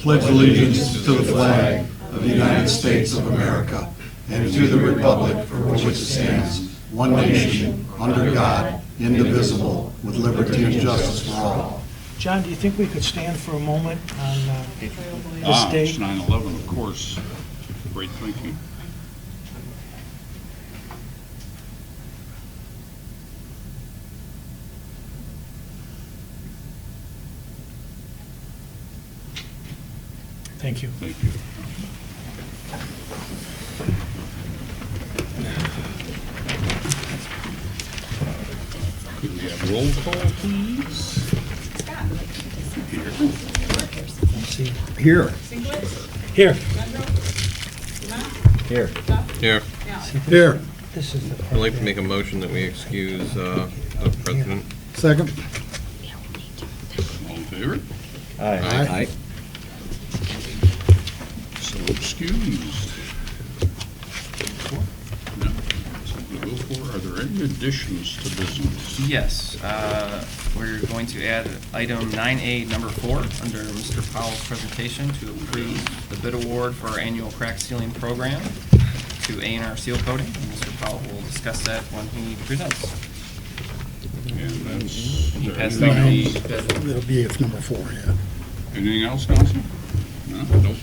pledge allegiance to the flag of the United States of America and to the republic for which it stands, one nation, under God, indivisible, with liberty and justice for all. John, do you think we could stand for a moment on this It's date? 9/11, of course. Great thinking. Thank you. Thank you. Could we have roll call, please? Let's see. Here. Here. Here. Here, See, this- Here. This is the part I'd like to that- make a motion that we excuse the president. Second. All in favor? Aye. So excused. Now, something to go for. Are there any additions to business? Yes, we're going to add item 9A, number 4, under Mr. Powell's presentation to approve the bid award for our annual crack sealing program to A&R Seal Coating. And Mr. Powell will discuss that when he presents. And that's, is there Pass anything down else? That'll be if number 4, yeah. Anything else, Council? No? Nope.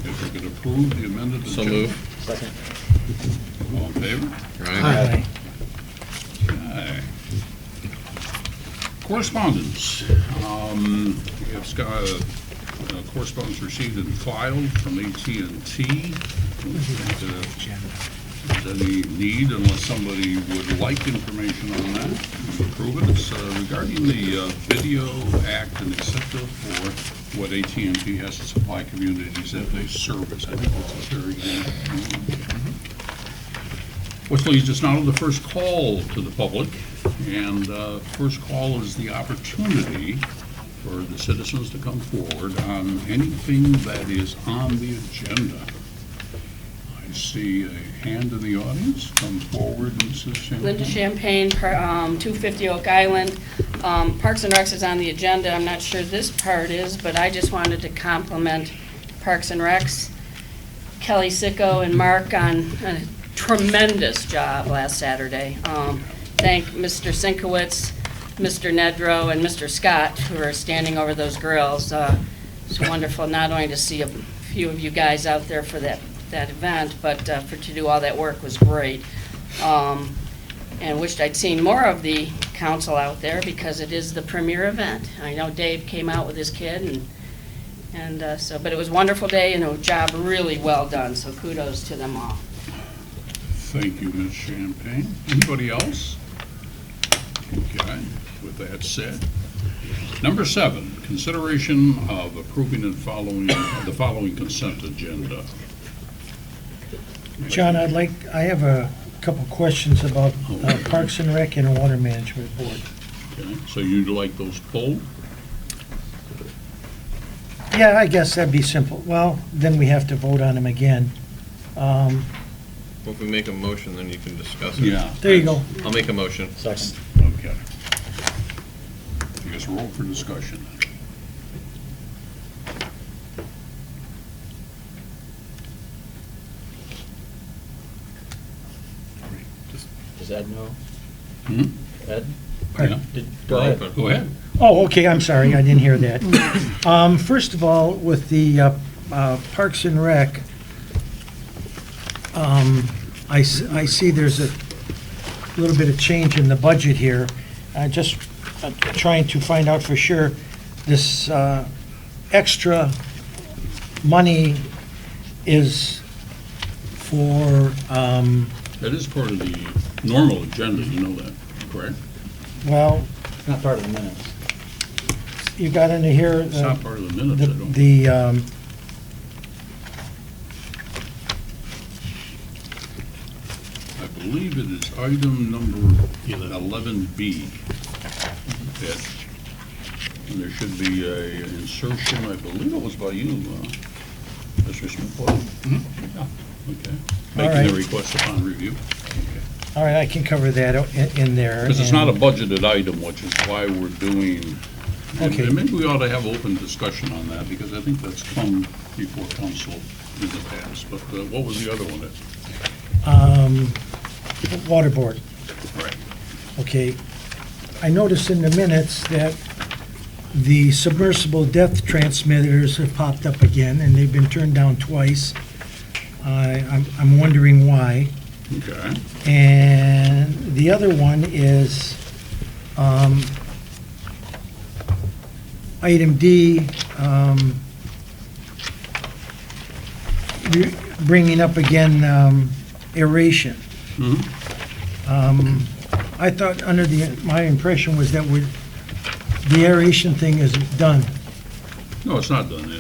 If we could approve the amended So agenda. move. Second. All in favor? Aye. Aye. Correspondence. We have correspondence received and filed from AT&T. Is there any need, unless somebody would like information on that, approve it? It's regarding the Video Act and et cetera for what AT&T has to supply communities that they service. I think that's a very which leads us now to the first call to the public. And first call is the opportunity for the citizens to come forward on anything that is on the agenda. I see a hand in the audience. Come forward, Mrs. Champagne. Linda Champagne, 250 Oak Island. Parks and Recs is on the agenda. I'm not sure this part is, but I just wanted to compliment Parks and Recs, Kelly Sicko and Mark on a tremendous job last Saturday. Thank Mr. Sinkowitz, Mr. Nedrow, and Mr. Scott, who are standing over those grills. It's wonderful not only to see a few of you guys out there for that event, but to do all that work was great. And wished I'd seen more of the council out there because it is the premier event. I know Dave came out with his kid, but it was a wonderful day and a job really well done, so kudos to them all. Thank you, Ms. Champagne. Anybody else? Okay, with that said. Number 7, consideration of approving and following the following consent agenda. John, I have a couple questions about Parks and Rec and Water Management Board. Okay, so you'd like those pulled? Yeah, I guess that'd be simple. Well, then we have to vote on them again. Well, if we make a motion, then you can discuss it. Yeah. There you go. I'll make a motion. Second. Okay. I guess roll for discussion. Does Ed know? Hmm? Ed? Yeah. Go ahead. Go ahead. Oh, okay, I'm sorry, I didn't hear that. First of all, with the Parks and Rec, I see there's a little bit of change in the budget here. Just trying to find out for sure, this extra money is for, That is part of the normal agenda, you know that, correct? well, It's not part of the minutes. you got into here. It's not part of the minutes, I don't think. I believe it is item number 11B. Ed. And there should be a insertion, I believe it was by you, Mr. Smith. Yeah, okay. Making right. the request upon review. Okay. All right, I can cover that in there. Because it's not a budgeted item, which is why we're doing Okay. And maybe we ought to have open discussion on that, because I think that's come before council in the past. But what was the other one? Water Board. Right. Okay. I noticed in the minutes that the submersible depth transmitters have popped up again, and they've been turned down twice. I'm wondering why. Okay. And the other one is item D, bringing up again aeration. Mhm. I thought my impression was that the aeration thing is done. No, it's not done.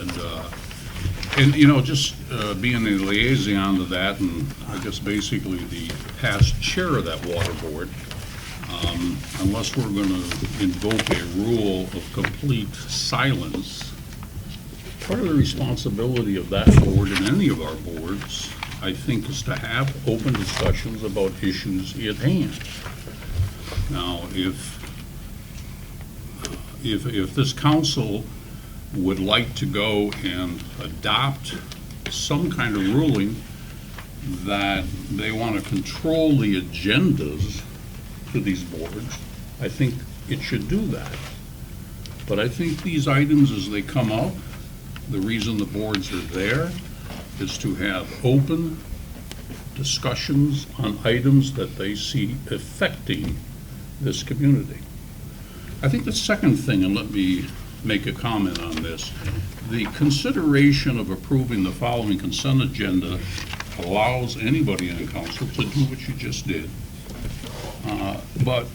And you know, just being the liaison to that, and I guess basically the past chair of that water board, unless we're going to invoke a rule of complete silence, part of the responsibility of that board and any of our boards, I think, is to have open discussions about issues at hand. Now, if this council would like to go and adopt some kind of ruling that they want to control the agendas to these boards, I think it should do that. But I think these items, as they come up, the reason the boards are there is to have open discussions on items that they see affecting this community. I think the second thing, and let me make a comment on this, the consideration of approving the following consent agenda allows anybody in council to do what you just did. But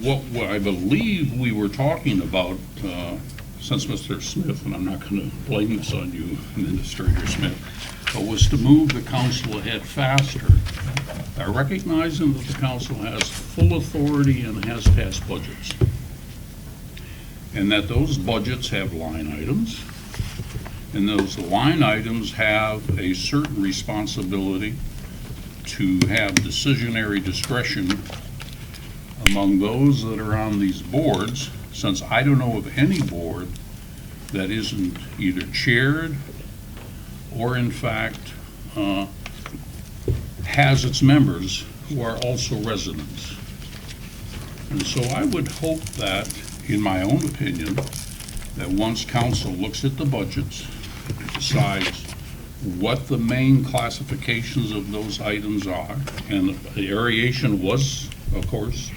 what I believe we were talking about, since Mr. Smith, and I'm not going to blame this on you, Administrator Smith, but was to move the council ahead faster, by recognizing that the council has full authority and has passed budgets, and that those budgets have line items, and those line items have a certain responsibility to have decisionary discretion among those that are on these boards, since I don't know of any board that isn't either chaired or in fact has its members who are also residents. And so I would hope that, in my own opinion, that once council looks at the budgets, decides what the main classifications of those items are, and the aeration was, of course,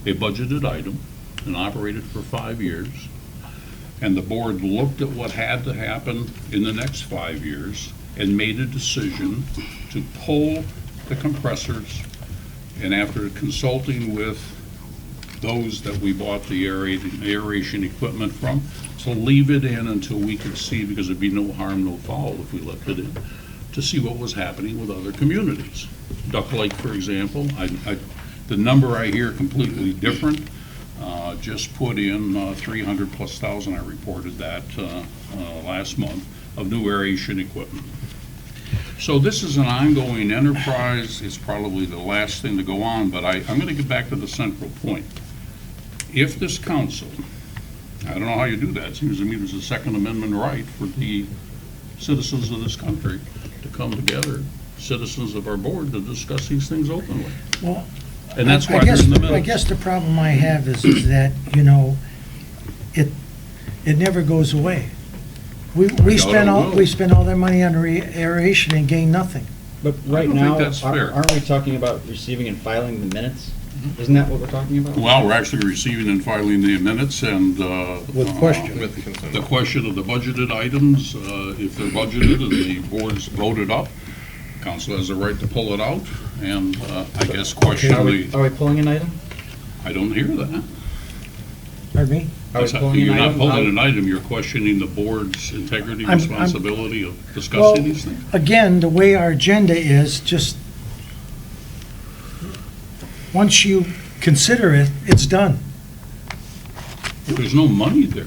a budgeted item and operated for 5 years, and the board looked at what had to happen in the next 5 years and made a decision to pull the compressors, and after consulting with those that we bought the aeration equipment from, to leave it in until we could see, because there'd be no harm, no foul if we left it in, to see what was happening with other communities. Duck Lake, for example, the number I hear completely different, just put in 300,000+, I reported that last month, of new aeration equipment. So this is an ongoing enterprise. It's probably the last thing to go on, but I'm going to get back to the central point. If this council, I don't know how you do that, it seems to me there's a Second Amendment right for the citizens of this country to come together, citizens of our board, to discuss these things openly. Well, And that's why they're in the minutes. I guess the problem I have is that, you know, it never goes away. We spend all that money on aeration and gain nothing. But right don't now, think that's fair. aren't we talking about receiving and filing the minutes? Isn't that what we're talking about? Well, we're actually receiving and filing the minutes, and With question. With the consent. the question of the budgeted items, if they're budgeted and the board's voted up, council has the right to pull it out, and I guess question Are we the, pulling an item? I don't hear that. Pardon me? Are we That's- pulling You're an not item? pulling an item, you're questioning the board's integrity, I'm- responsibility of Well, discussing these things. again, the way our agenda is, just, once you consider it, it's done. There's no money there.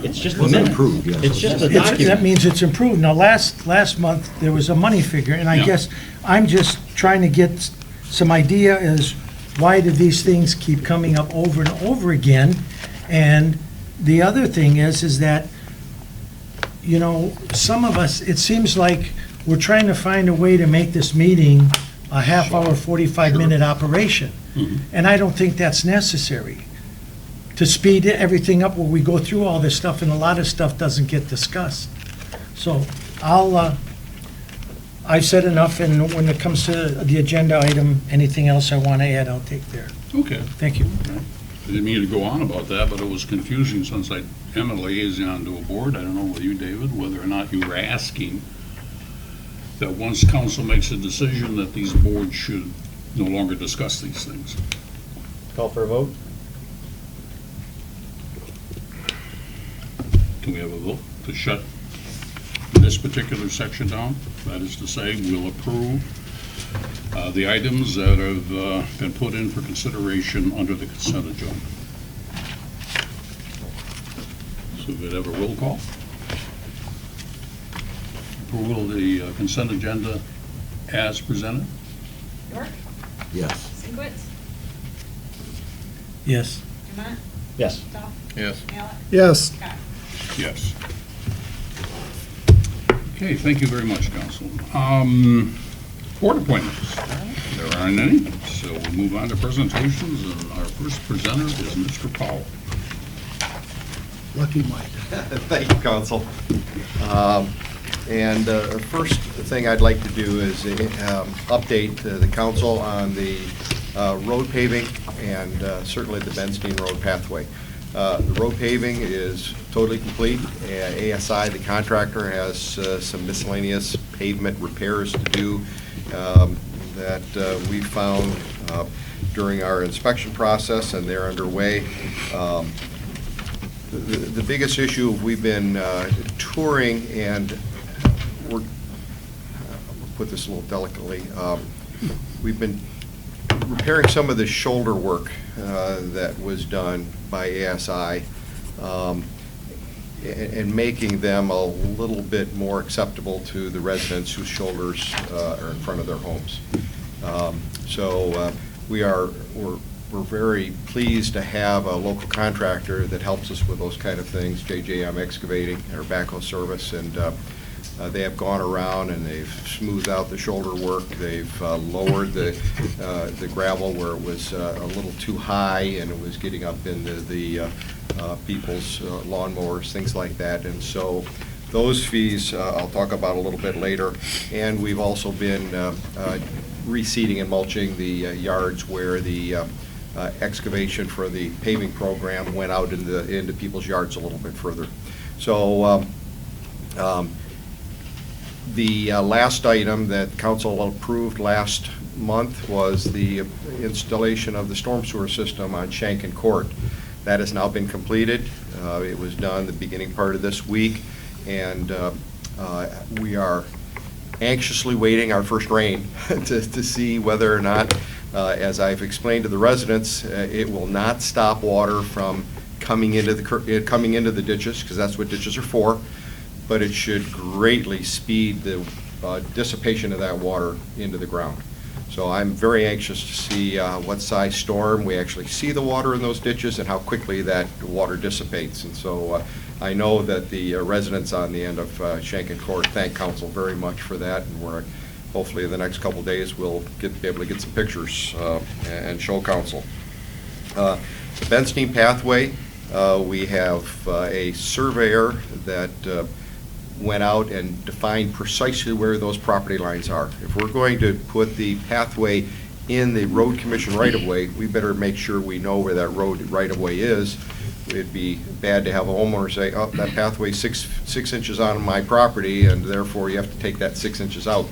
It's just the minutes. It's just a That document. means it's improved. Now, last month, there was a money figure, and I Yeah. guess I'm just trying to get some idea as why do these things keep coming up over and over again? And The other thing is that, you know, some of us, it seems like we're trying to find a way to make this meeting a half-hour, 45-minute operation. And I don't think that's necessary. To speed everything up where we go through all this stuff and a lot of stuff doesn't get discussed. So I've said enough, and when it comes to the agenda item, anything else I want to add, I'll take there. Okay. Thank you. I didn't mean to go on about that, but it was confusing since I am a liaison to a board. I don't know with you, David, whether or not you were asking that once council makes a decision that these boards should no longer discuss these things. Call for a vote? Can we have a vote to shut this particular section down? That is to say, we'll approve the items that have been put in for consideration under the consent agenda. So we'd have a roll call. Approval of the consent agenda as presented? York? Yes. Sinkwitz? Yes. Dumont? Yes. Stahl? Yes. Mallett? Yes. Scott? Yes. Okay, thank you very much, Council. Board appointments. There aren't any, so we'll move on to presentations, and our first presenter is Mr. Powell. Lucky Mike. Thank you, Council. And the first thing I'd like to do is update the council on the road paving and certainly the Benstein Road pathway. The road paving is totally complete. ASI, the contractor, has some miscellaneous pavement repairs to do that we found during our inspection process, and they're underway. The biggest issue, we've been touring, and we're, I'll put this a little delicately, we've been repairing some of the shoulder work that was done by ASI and making them a little bit more acceptable to the residents whose shoulders are in front of their homes. We're very pleased to have a local contractor that helps us with those kind of things, JJM Excavating, our backhoe service, and they have gone around and they've smoothed out the shoulder work. They've lowered the gravel where it was a little too high and it was getting up into the people's lawnmowers, things like that. And so those fees I'll talk about a little bit later. And we've also been reseeding and mulching the yards where the excavation for the paving program went out into people's yards a little bit further. So the last item that council approved last month was the installation of the storm sewer system on Shankin Court. That has now been completed. It was done the beginning part of this week, and we are anxiously waiting our first rain to see whether or not, as I've explained to the residents, it will not stop water from coming into the ditches, because that's what ditches are for, but it should greatly speed the dissipation of that water into the ground. So I'm very anxious to see what size storm we actually see the water in those ditches and how quickly that water dissipates. And so I know that the residents on the end of Shankin Court thank council very much for that, and we're hopefully in the next couple of days we'll be able to get some pictures and show council. The Benstein pathway, we have a surveyor that went out and defined precisely where those property lines are. If we're going to put the pathway in the road commission right-of-way, we better make sure we know where that road right-of-way is. It'd be bad to have a homeowner say, oh, that pathway's six inches on my property, and therefore you have to take that 6 inches out.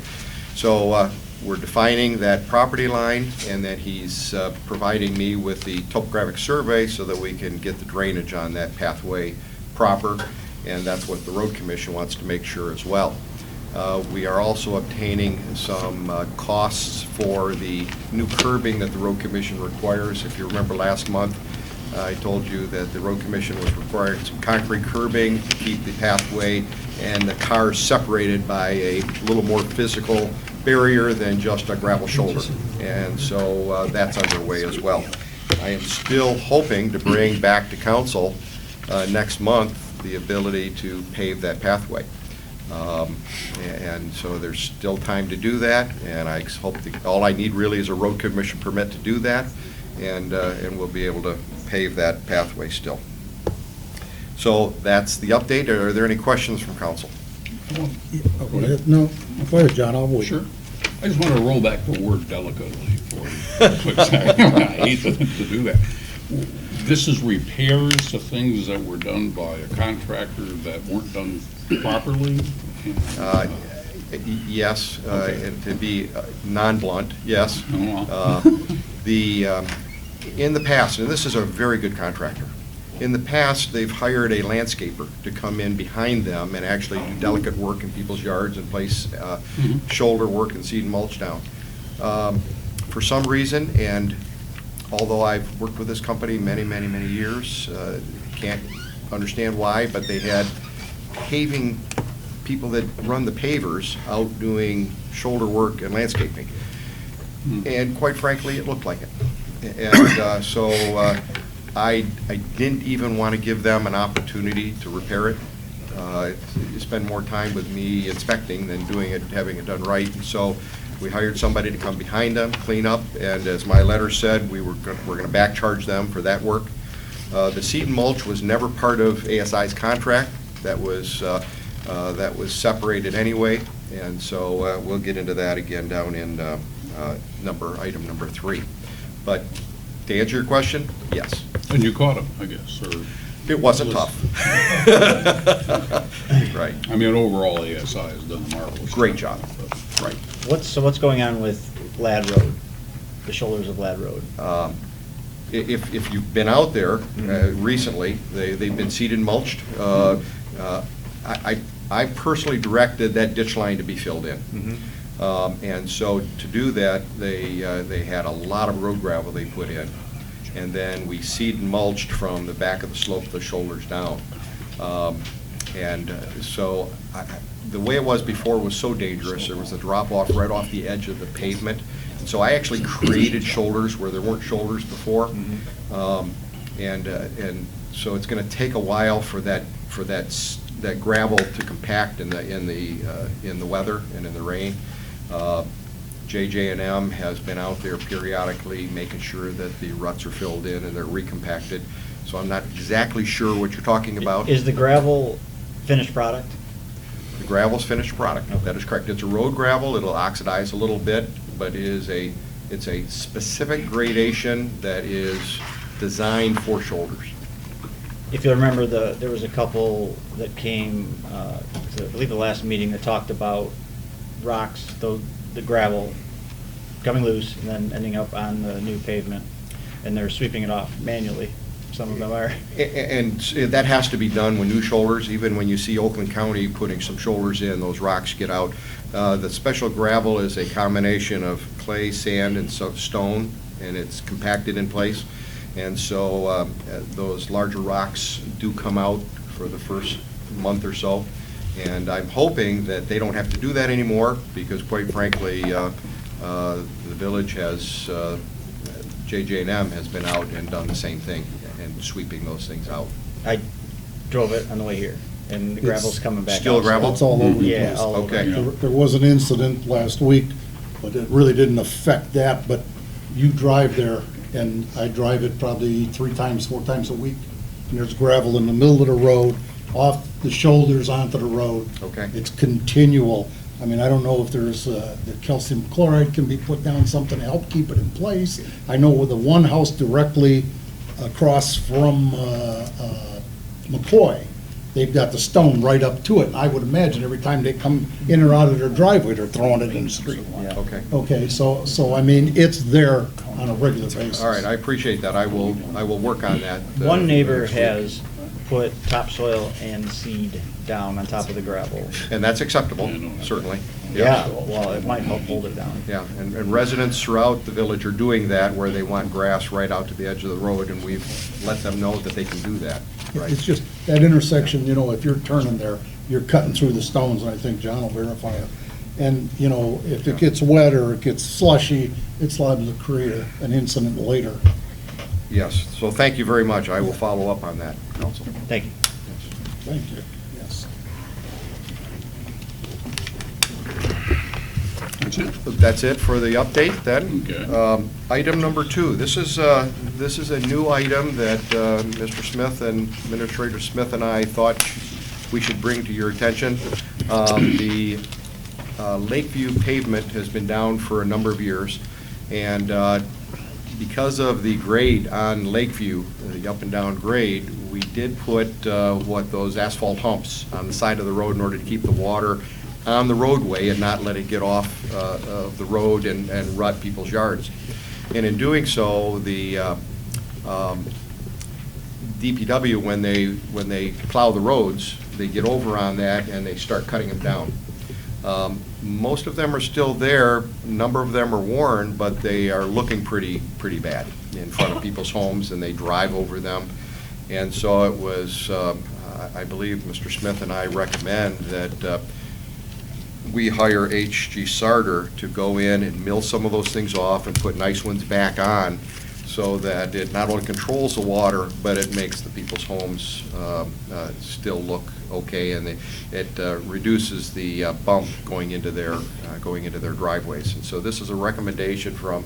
So we're defining that property line, and then he's providing me with the topographic survey so that we can get the drainage on that pathway proper, and that's what the road commission wants to make sure as well. We are also obtaining some costs for the new curbing that the road commission requires. If you remember last month, I told you that the road commission was requiring some concrete curbing to keep the pathway and the cars separated by a little more physical barrier than just a gravel shoulder. And so that's underway as well. I am still hoping to bring back to council next month the ability to pave that pathway. And so there's still time to do that, and I hope all I need really is a road commission permit to do that, and we'll be able to pave that pathway still. So that's the update. Are there any questions from council? No, go ahead, John, I'll wait. Sure. I just want to roll back the word delicately for a quick second. I hate to do that. This is repairs to things that were done by a contractor that weren't done properly? Yes, Okay. and to be non-blunt, yes. Oh, well. In the past, and this is a very good contractor, in the past, they've hired a landscaper to come in behind them and actually do delicate work in people's yards and place shoulder work and seed and mulch down. For some reason, and although I've worked with this company many, many, many years, can't understand why, but they had paving people that run the pavers out doing shoulder work and landscaping. And quite frankly, it looked like it. And so I didn't even want to give them an opportunity to repair it. You spend more time with me inspecting than doing it, having it done right. And so we hired somebody to come behind them, clean up, and as my letter said, we're going to back charge them for that work. The seed and mulch was never part of ASI's contract. That was separated anyway, and so we'll get into that again down in item number 3. But to answer your question, yes. And you caught him, I guess, or? It wasn't tough. Right. I mean, overall, ASI has done a marvelous Great job. but- Right. What's going on with Ladd Road, the shoulders of Ladd Road? If you've been out there recently, they've been seeded and mulched. I personally directed that ditch line to be filled in. And so to do that, they had a lot of road gravel they put in. And then we seed and mulched from the back of the slope of the shoulders down. So the way it was before was so dangerous. There was a drop-off right off the edge of the pavement. And so I actually created shoulders where there weren't shoulders before. And so it's going to take a while for that gravel to compact in the weather and in the rain. JJ&M has been out there periodically making sure that the ruts are filled in and they're recompacted. So I'm not exactly sure what you're talking about. Is the gravel finished product? The gravel's finished product. That is correct. It's a road gravel. It'll oxidize a little bit, but it's a specific gradation that is designed for shoulders. If you remember, there was a couple that came, to, I believe the last meeting, that talked about rocks, the gravel coming loose and then ending up on the new pavement, and they're sweeping it off manually. Some of them are. And that has to be done when new shoulders, even when you see Oakland County putting some shoulders in, those rocks get out. The special gravel is a combination of clay, sand, and stone, and it's compacted in place. And so those larger rocks do come out for the first month or so. And I'm hoping that they don't have to do that anymore, because quite frankly, the village has, JJ&M has been out and done the same thing and sweeping those things out. I drove it on the way here, and the gravel's coming back. Still out. gravel? It's all over the Yeah, place. all over. Okay. There was an incident last week, but it really didn't affect that, but you drive there, and I drive it probably 3 times, 4 times a week, and there's gravel in the middle of the road, off the shoulders onto the road. Okay. It's continual. I mean, I don't know if there's, the calcium chloride can be put down, something to help keep it in place. I know with the one house directly across from McCoy, they've got the stone right up to it. I would imagine every time they come in or out of their driveway, they're throwing it in the street. Okay. Okay, so I mean, it's there on a regular basis. All right, I appreciate that. I will work on that. One neighbor next week. has put topsoil and seed down on top of the gravel. And that's acceptable, certainly. Yeah, well, it might help hold it down. Yeah, and residents throughout the village are doing that where they want grass right out to the edge of the road, and we've let them know that they can do that. It's just, that intersection, you know, if you're turning there, you're cutting through the stones, and I think John will verify it. And, you know, if it gets wet or it gets slushy, it's liable to create an incident later. Yes, so thank you very much. I will follow up on that, Council. Thank you. Thank you. Yes. That's it? That's it for the update, then. Okay. Item number 2, this is a new item that Mr. Smith and Administrator Smith and I thought we should bring to your attention. The Lakeview pavement has been down for a number of years, and because of the grade on Lakeview, the up and down grade, we did put those asphalt humps on the side of the road in order to keep the water on the roadway and not let it get off of the road and rut people's yards. And in doing so, the DPW, when they plow the roads, they get over on that and they start cutting them down. Most of them are still there. A number of them are worn, but they are looking pretty bad in front of people's homes, and they drive over them. And so it was, I believe Mr. Smith and I recommend that we hire H.G. Sarter to go in and mill some of those things off and put nice ones back on, so that it not only controls the water, but it makes the people's homes still look okay, and it reduces the bump going into their driveways. And so this is a recommendation from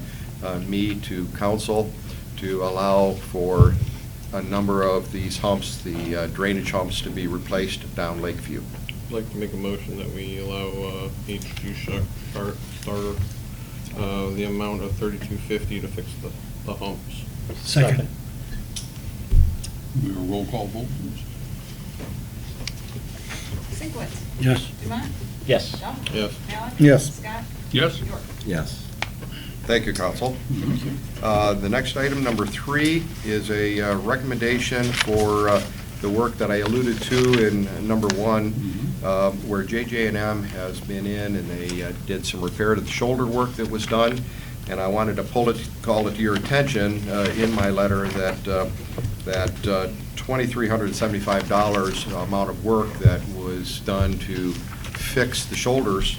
me to council to allow for a number of these humps, the drainage humps, to be replaced down Lakeview. I'd like to make a motion that we allow H.G. Starter the amount of $32.50 to fix the humps. Second. We have a roll call vote, please. Sinkwitz. Yes. Dumont. Yes. Duff. Yes. Allen. Yes. Scott. Yes? York. Yes. Thank you, council. The next item, number 3, is a recommendation for the work that I alluded to in number 1, where JJ&M has been in and they did some repair to the shoulder work that was done. And I wanted to call it to your attention in my letter that $2,375 amount of work that was done to fix the shoulders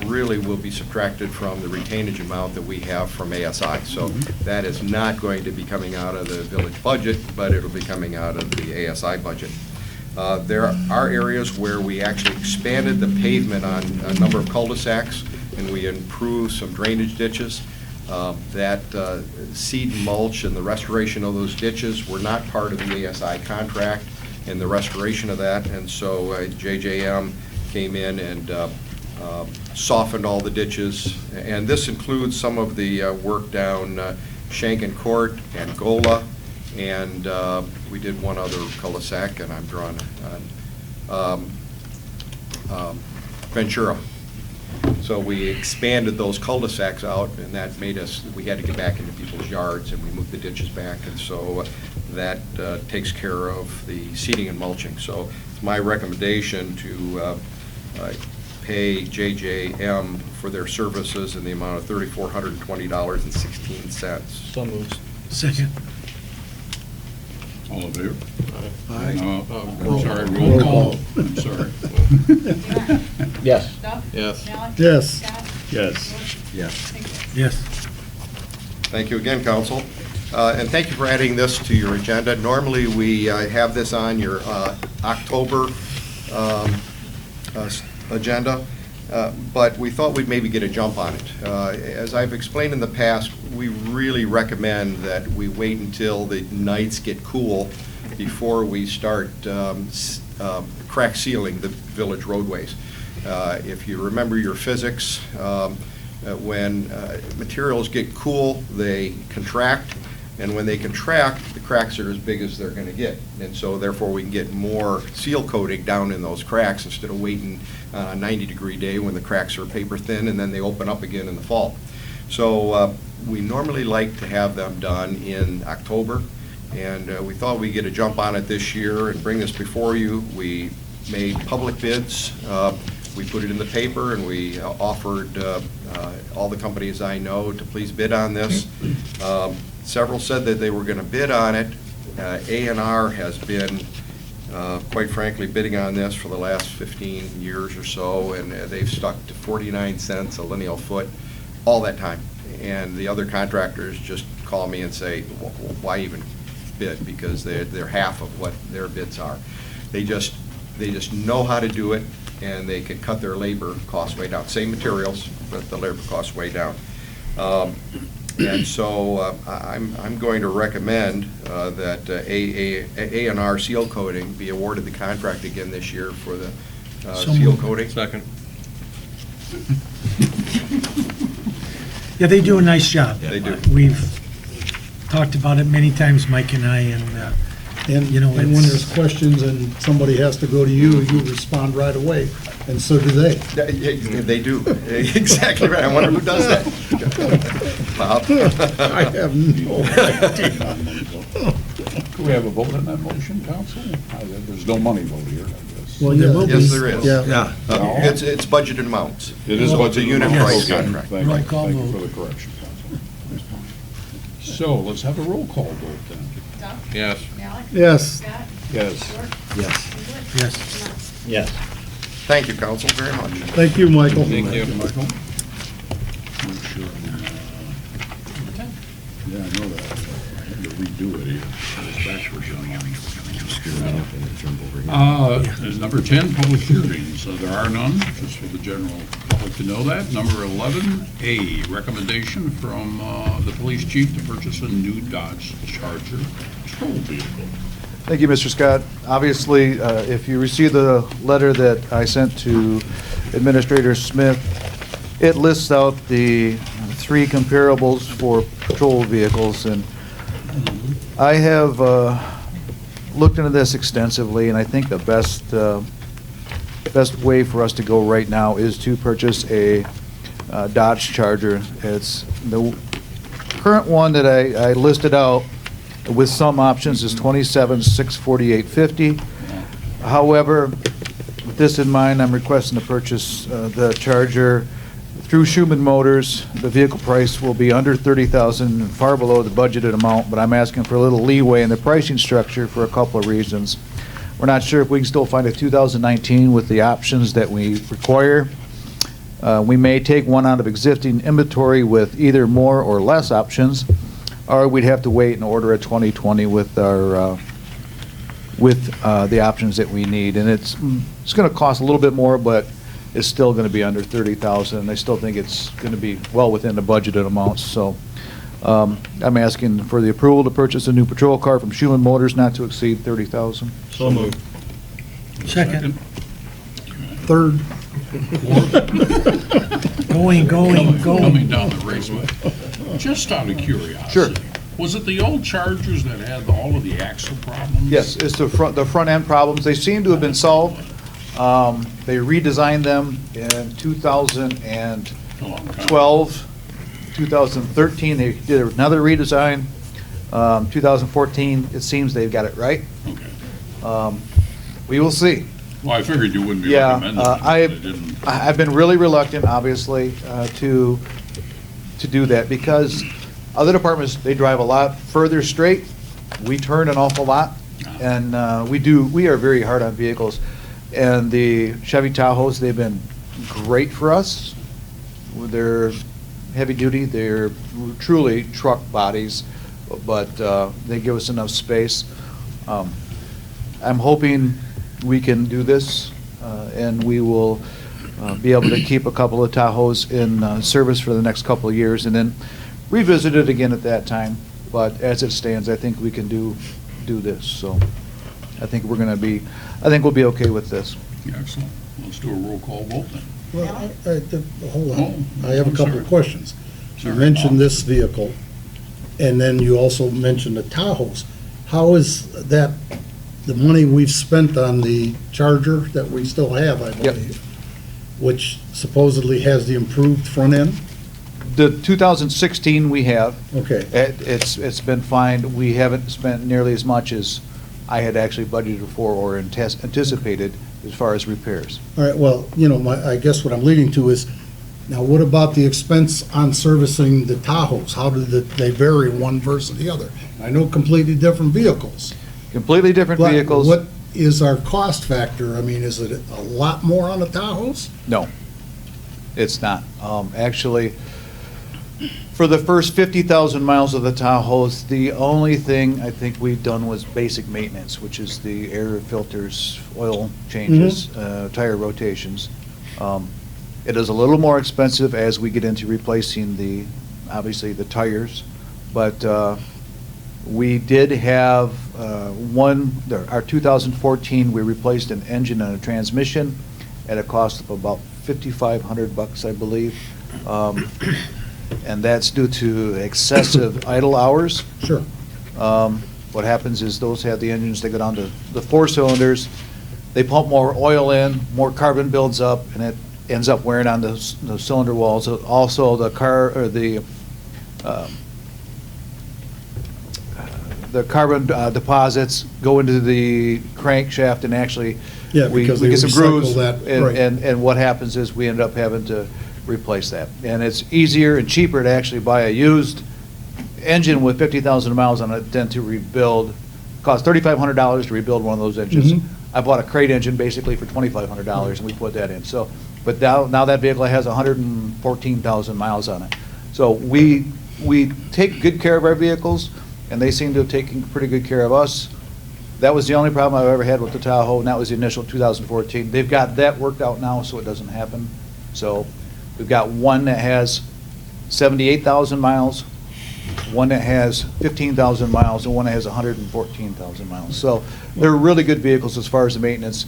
really will be subtracted from the retainage amount that we have from ASI. So that is not going to be coming out of the village budget, but it'll be coming out of the ASI budget. There are areas where we actually expanded the pavement on a number of cul-de-sacs, and we improved some drainage ditches. That seed mulch and the restoration of those ditches were not part of the ASI contract, and the restoration of that, and so JJM came in and softened all the ditches, and this includes some of the work down Shankin Court and Gola, and we did one other cul-de-sac, and I'm drawing on Ventura. So we expanded those cul-de-sacs out, and that made us, we had to get back into people's yards, and we moved the ditches back, and so that takes care of the seeding and mulching. So it's my recommendation to pay JJM for their services in the amount of $3,420.16. So moved. Second. All in favor? Aye. I'm sorry, roll call. I'm sorry. Dumont. Yes. Duff. Yes. Allen. Yes. Scott. Yes. York. Yes. Sinkwitz. Yes. Thank you again, council. And thank you for adding this to your agenda. Normally, we have this on your October agenda, but we thought we'd maybe get a jump on it. As I've explained in the past, we really recommend that we wait until the nights get cool before we start crack sealing the village roadways. If you remember your physics, when materials get cool, they contract, and when they contract, the cracks are as big as they're going to get. And so therefore we can get more seal coating down in those cracks instead of waiting on a 90-degree day when the cracks are paper thin and then they open up again in the fall. So we normally like to have them done in October, and we thought we'd get a jump on it this year and bring this before you. We made public bids. We put it in the paper, and we offered all the companies I know to please bid on this. Several said that they were going to bid on it. A&R has been, quite frankly, bidding on this for the last 15 years or so, and they've stuck to 49 cents a lineal foot all that time. And the other contractors just call me and say, why even bid? Because they're half of what their bids are. They just know how to do it, and they can cut their labor costs way down. Same materials, but the labor costs way down. And so I'm going to recommend that A&R seal coating be awarded the contract again this year for the So seal moved. coating. Second. Yeah, they do a nice job. They do. We've talked about it many times, Mike and I, and, you know, And when it's- there's questions and somebody has to go to you, you respond right away, and so do they. They do. Exactly right. I wonder who does that. Bob? I have no idea. Can we have a vote on that motion, council? There's no money vote here, I guess. Well, there will be. Yes, there is. Yeah. It's budgeted amounts. It is Well, what it's a unit price Okay, contract. Thank you, Roll call thank you vote. for the correction, council. So let's have a roll call vote then. Duff? Yes. Malik? Yes. Scott? Yes. York? Yes. Eagley? Yes. Knopf? Yes. Thank you, council, very much. Thank you, Michael. Thank you. Michael. We should, yeah, I know that. I had to redo it here. It's backwards on mine. There's number 10, public hearings. There are none, just for the general public to know that. Number 11A, recommendation from the police chief to purchase a new Dodge Charger patrol vehicle. Thank you, Mr. Scott. Obviously, if you received the letter that I sent to Administrator Smith, it lists out the 3 comparables for patrol vehicles, and I have looked into this extensively, and I think the best way for us to go right now is to purchase a Dodge Charger. It's the current one that I listed out with some options is $27,648.50. However, with this in mind, I'm requesting to purchase the Charger through Schumann Motors. The vehicle price will be under $30,000, and far below the budgeted amount, but I'm asking for a little leeway in the pricing structure for a couple of reasons. We're not sure if we can still find a 2019 with the options that we require. We may take one out of existing inventory with either more or less options, or we'd have to wait and order a 2020 with our the options that we need. And it's going to cost a little bit more, but it's still going to be under $30,000. I still think it's going to be well within the budgeted amounts. So I'm asking for the approval to purchase a new patrol car from Schumann Motors not to exceed $30,000. So moved. Second. Third. Going. Coming down the raceway. Just out of curiosity. Sure. Was it the old Chargers that had all of the axle problems? Yes, it's the front end problems. They seem to have been solved. They redesigned them in 2012, 2013. They did another redesign. 2014, it seems they've got it right. Okay. We will see. Well, I figured you wouldn't be Yeah, recommending it. They didn't. I've been really reluctant, obviously, to do that because other departments, they drive a lot further straight. We turn an awful lot, and we are very hard on vehicles. And the Chevy Tahoes, they've been great for us. They're heavy duty, they're truly truck bodies, but they give us enough space. I'm hoping we can do this, and we will be able to keep a couple of Tahoes in service for the next couple of years, and then revisit it again at that time. But as it stands, I think we can do this. So I think we'll be okay with this. Excellent. Let's do a roll call vote then. Well, hold on. Oh, I have a I'm couple sorry. of questions. You Sorry. mentioned this vehicle, and then you also mentioned the Tahoes. How is that, the money we've spent on the Charger that we still have, I Yep. believe, which supposedly has the improved front end? The 2016 we have. Okay. It's been fine. We haven't spent nearly as much as I had actually budgeted for or anticipated as far as repairs. All right, well, I guess what I'm leading to is, now what about the expense on servicing the Tahoes? How do they vary one versus the other? I know completely different vehicles. Completely different But vehicles. what is our cost factor? I mean, is it a lot more on the Tahoes? No, it's not. Actually, For the first 50,000 miles of the Tahoes, the only thing I think we've done was basic maintenance, which is the air filters, oil changes, tire rotations. It is a little more expensive as we get into replacing obviously the tires, but we did have our 2014, we replaced an engine and a transmission at a cost of about $5,500, I believe. And that's due to excessive idle hours. Sure. What happens is those have the engines, they go down to the 4 cylinders, they pump more oil in, more carbon builds up, and it ends up wearing on the cylinder walls. Also, the carbon deposits go into the crankshaft, and actually, Yeah, we because they get some recycle grooves, that, right. and what happens is we end up having to replace that. And it's easier and cheaper to actually buy a used engine with 50,000 miles on it than to rebuild. It costs $3,500 to rebuild one of those engines. Mhm. I bought a crate engine basically for $2,500, and we put that in. So, but now that vehicle has 114,000 miles on it. So we take good care of our vehicles, and they seem to have taken pretty good care of us. That was the only problem I've ever had with the Tahoe, and that was the initial 2014. They've got that worked out now, so it doesn't happen. So we've got one that has 78,000 miles, one that has 15,000 miles, and one that has 114,000 miles. So they're really good vehicles as far as the maintenance.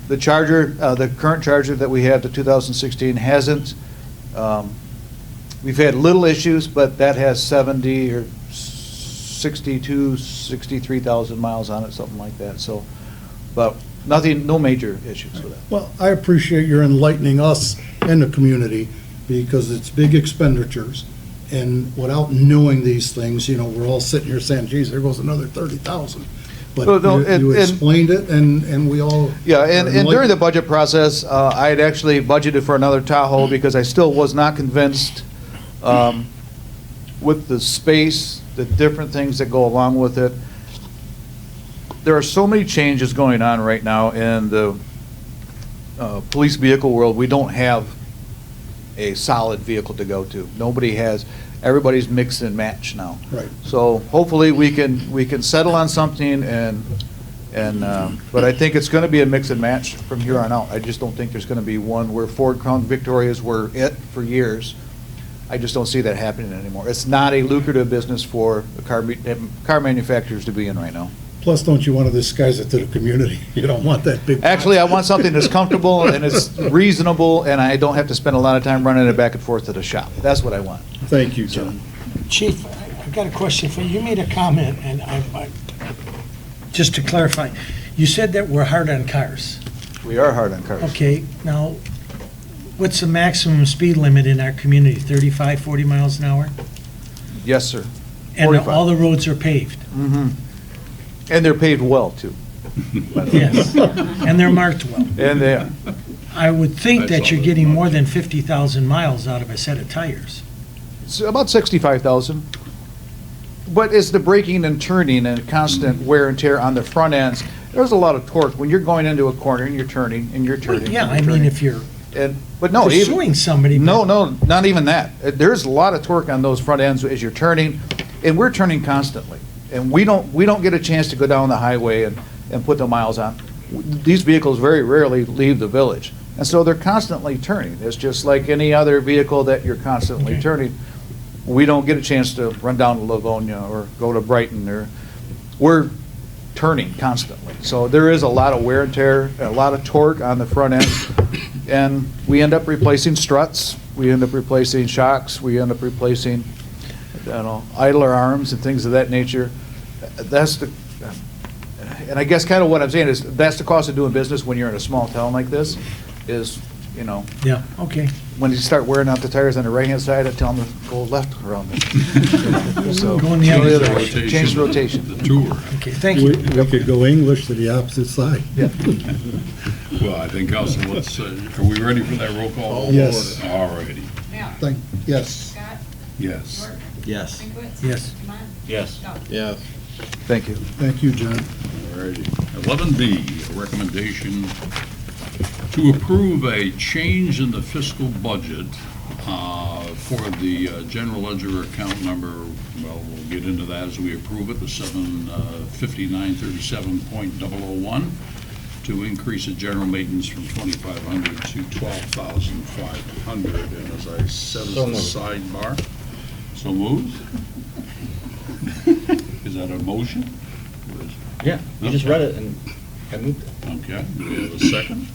The Charger, the current Charger that we have, the 2016, hasn't. We've had little issues, but that has 70 or 63,000 miles on it, something like that. So, but nothing, no major issues with that. Well, I appreciate your enlightening us and the community, because it's big expenditures. And without knowing these things, we're all sitting here saying, geez, there goes another 30,000. But Well, no, you and- explained it, and we all. Yeah, are and during the enlightened. budget process, I had actually budgeted for another Tahoe because I still was not convinced with the space, the different things that go along with it. There are so many changes going on right now in the police vehicle world. We don't have a solid vehicle to go to. Nobody has. Everybody's mix and match now. Right. So hopefully we can settle on something, but I think it's going to be a mix and match from here on out. I just don't think there's going to be one where Ford Crown Victorias were it for years. I just don't see that happening anymore. It's not a lucrative business for the car manufacturers to be in right now. Plus, don't you want to disguise it to the community? You don't want that big. Actually, I want something that's comfortable and it's reasonable, and I don't have to spend a lot of time running it back and forth to the shop. That's what I want. Thank you, John. Chief, I've got a question for you. You made a comment, and just to clarify, you said that we're hard on cars. We are hard on cars. Okay, now, what's the maximum speed limit in our community? 35, 40 miles an hour? Yes, sir. And 45. all the roads are paved? Mm-hmm. And they're paved well, too. Yes, and they're marked well. And they are. I would think I that saw you're that getting much. more than 50,000 miles out of a set of tires. It's about 65,000. But it's the braking and turning and constant wear and tear on the front ends. There's a lot of torque when you're going into a corner and you're turning and you're turning. Yeah, and I you're mean, turning. if you're But no, even, pursuing somebody. but- no, not even that. There's a lot of torque on those front ends as you're turning, and we're turning constantly. And we don't get a chance to go down the highway and put the miles on. These vehicles very rarely leave the village. And so they're constantly turning. It's just like any other vehicle that you're constantly Okay. turning. We don't get a chance to run down to Livonia or go to Brighton, we're turning constantly. So there is a lot of wear and tear, a lot of torque on the front end. And we end up replacing struts, we end up replacing shocks, we end up replacing, idler arms and things of that nature. And I guess kind of what I'm saying is, that's the cost of doing business when you're in a small town like this, is, Yeah, okay. when you start wearing out the tires on the right-hand side, I tell them to go left around there. So, Go in the other way. Rotation, Change the rotation. The tour. Okay, thank We you. could go English to the opposite side. Yeah. Well, I think also, are we ready for that roll call? Yes. All righty. Thank, yes. Scott? Yes. York? Yes. Pinkwitz? Yes. Demont? Yes. Duff? Yes. Thank you. Thank you, John. All righty. 11B, a recommendation to approve a change in the fiscal budget For the general ledger account number, well, we'll get into that as we approve it, the 75937.001, to increase the general maintenance from 2,500 to 12,500. And as I said as So the moved. sidebar, so moved? Is that a motion? Yeah, you just read it and I moved it. Okay, do we have a second?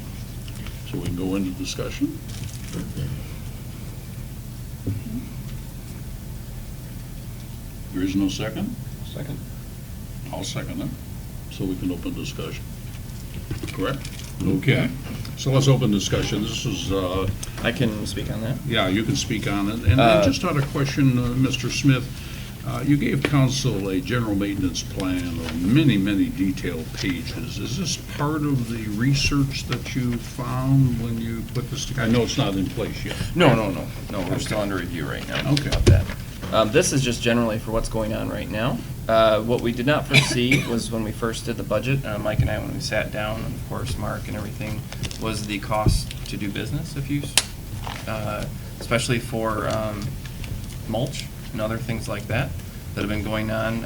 So we can go into discussion? There is no second? Second. I'll second it, so we can open discussion. Correct? Okay, so let's open discussion. This is, I can speak on that. yeah, you can speak on it. And I just had a question, Mr. Smith. You gave council a general maintenance plan of many, many detailed pages. Is this part of the research that you found when you put this together? I know it's not in place yet. No, we're still under review right now. Okay. About that. This is just generally for what's going on right now. What we did not foresee was when we first did the budget, Mike and I, when we sat down, and of course, Mark and everything, was the cost to do business, especially for mulch and other things like that that have been going on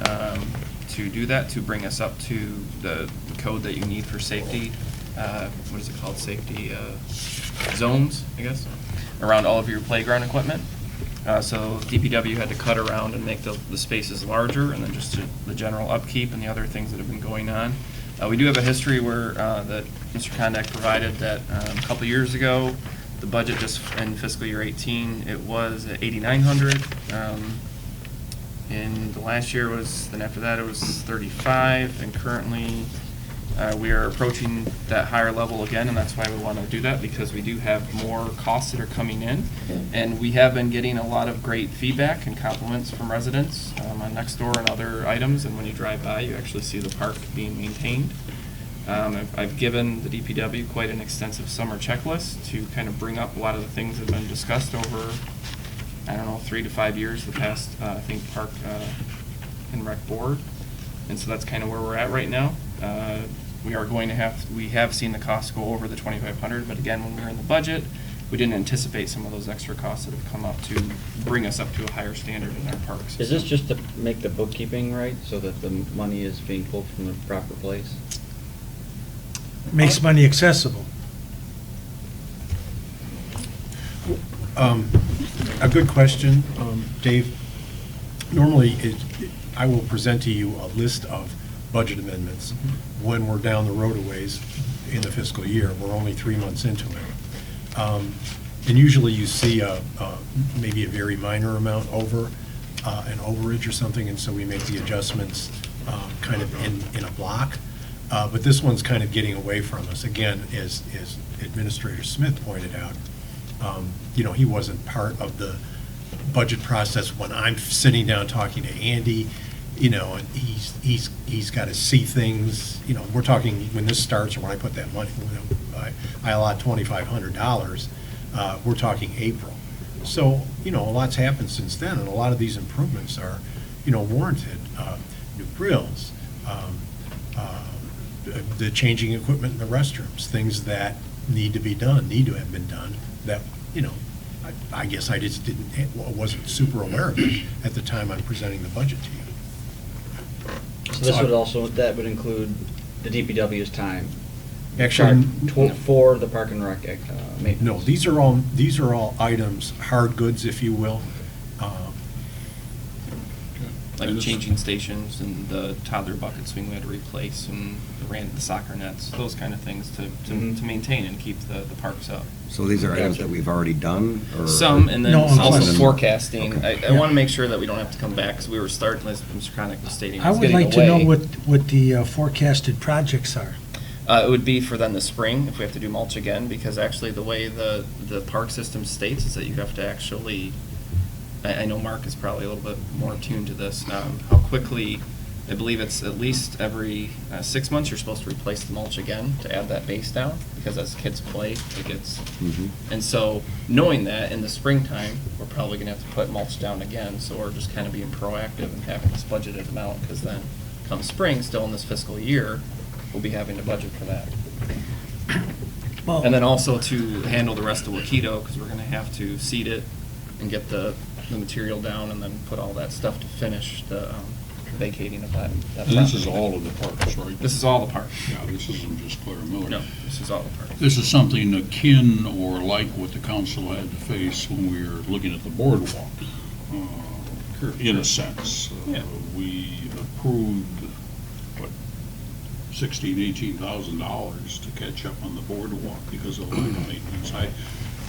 to do that, to bring us up to the code that you need for safety. What is it called? Safety zones, I guess, around all of your playground equipment. So DPW had to cut around and make the spaces larger, and then just the general upkeep and the other things that have been going on. We do have a history where that Mr. Kondak provided that a couple years ago, the budget just in fiscal year 18, it was at 8,900. In the last year was, then after that it was 35, and currently we are approaching that higher level again, and that's why we want to do that, because we do have more costs that are coming in, and we have been getting a lot of great feedback and compliments from residents on Nextdoor and other items, and when you drive by, you actually see the park being maintained. I've given the DPW quite an extensive summer checklist to kind of bring up a lot of the things that have been discussed over, 3 to 5 years, the past, I think, Park and Rec Board. And so that's kind of where we're at right now. We have seen the costs go over the 2,500, but again, when we were in the budget, we didn't anticipate some of those extra costs that have come up to bring us up to a higher standard in our parks. Is this just to make the bookkeeping right, so that the money is being pulled from the proper place? Makes money accessible. A good question, Dave. Normally, I will present to you a list of budget amendments when we're down the road a ways in the fiscal year. We're only 3 months into it. And usually you see maybe a very minor amount over an overage or something, and so we make the adjustments kind of in a block. But this one's kind of getting away from us. Again, as Administrator Smith pointed out, he wasn't part of the budget process when I'm sitting down talking to Andy, and he's got to see things. We're talking when this starts, or when I put that money, I allot $2,500. We're talking April. So, a lot's happened since then, and a lot of these improvements are, warranted. New grills, the changing equipment in the restrooms, things that need to have been done, that, I guess I just wasn't super aware of it at the time I'm presenting the budget to you. So that would include the DPW's time? Actually, For the Park and Rec maintenance? no, these are all items, hard goods, if you will. Like changing stations and the toddler bucket swing we had to replace, and the soccer nets, those kind of things to maintain and keep the parks up. So these are items that we've already done, or? Some, and then No, also plus. forecasting. Okay. I want to make sure that we don't have to come back, because we were starting, as Mr. Connick was stating, I it's would getting like to know away. what the forecasted projects are. It would be for then the spring, if we have to do mulch again, because actually the way the park system states is that you have to actually, I know Mark is probably a little bit more tuned to this, how quickly, I believe it's at least every 6 months, you're supposed to replace the mulch again to add that base down, because as kids play, it gets, and so knowing that in the springtime, we're probably gonna have to put mulch down again, so we're just kind of being proactive and having this budgeted amount, because then come spring, still in this fiscal year, we'll be having to budget for that. Well, And then also to handle the rest of Wakedo, because we're gonna have to seed it and get the material down and then put all that stuff to finish the vacating of that And this is property. all of the parks, right? This is all the park. Yeah, this isn't just Clara Miller. No, this is all the park. This is something akin or like what the council had to face when we were looking at the boardwalk, in a sense. Yeah. We approved, what, $18,000 to catch up on the boardwalk because of line maintenance.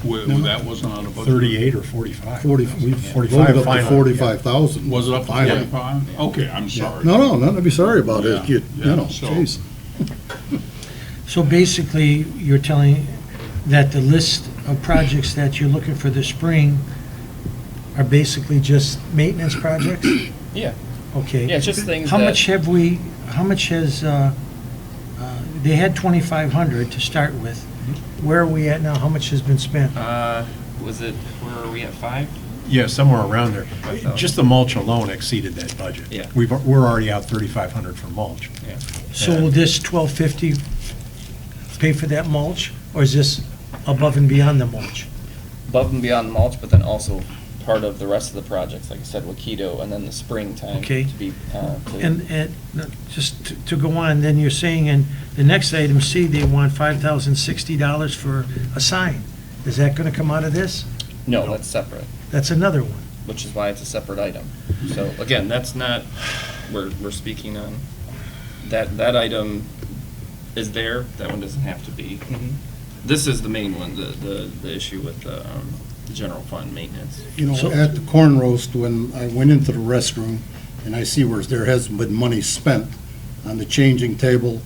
That wasn't on a budget. 38 or 45? 40, we 45 voted up to final. 45,000. Was it up to Finally. 45? Okay, I'm Yeah. sorry. No, nothing to be sorry about it. Yeah, You know, so- geez. So basically, you're telling that the list of projects that you're looking for this spring are basically just maintenance projects? Yeah, Okay. yeah, it's just things How that- much has, they had 2,500 to start with. Where are we at now? How much has been spent? where are we at, 5? Yeah, somewhere around there. 5,000. Just the mulch alone exceeded that budget. Yeah. We're already out 3,500 for mulch. Yeah. So will this 1,250 pay for that mulch, or is this above and beyond the mulch? Above and beyond the mulch, but then also part of the rest of the projects, like I said, Wakedo, and then the springtime Okay. to be, And just to go on, then you're saying in the next item C, they want $5,060 for a sign. Is that going to come out of this? no, that's separate, That's another one. which is why it's a separate item. So again, that's not, we're speaking on, that item is there, that one doesn't have to be. This is the main one, the issue with the general fund maintenance. You know, So- at the corn roast, when I went into the restroom, and I see where there hasn't been money spent on the changing table,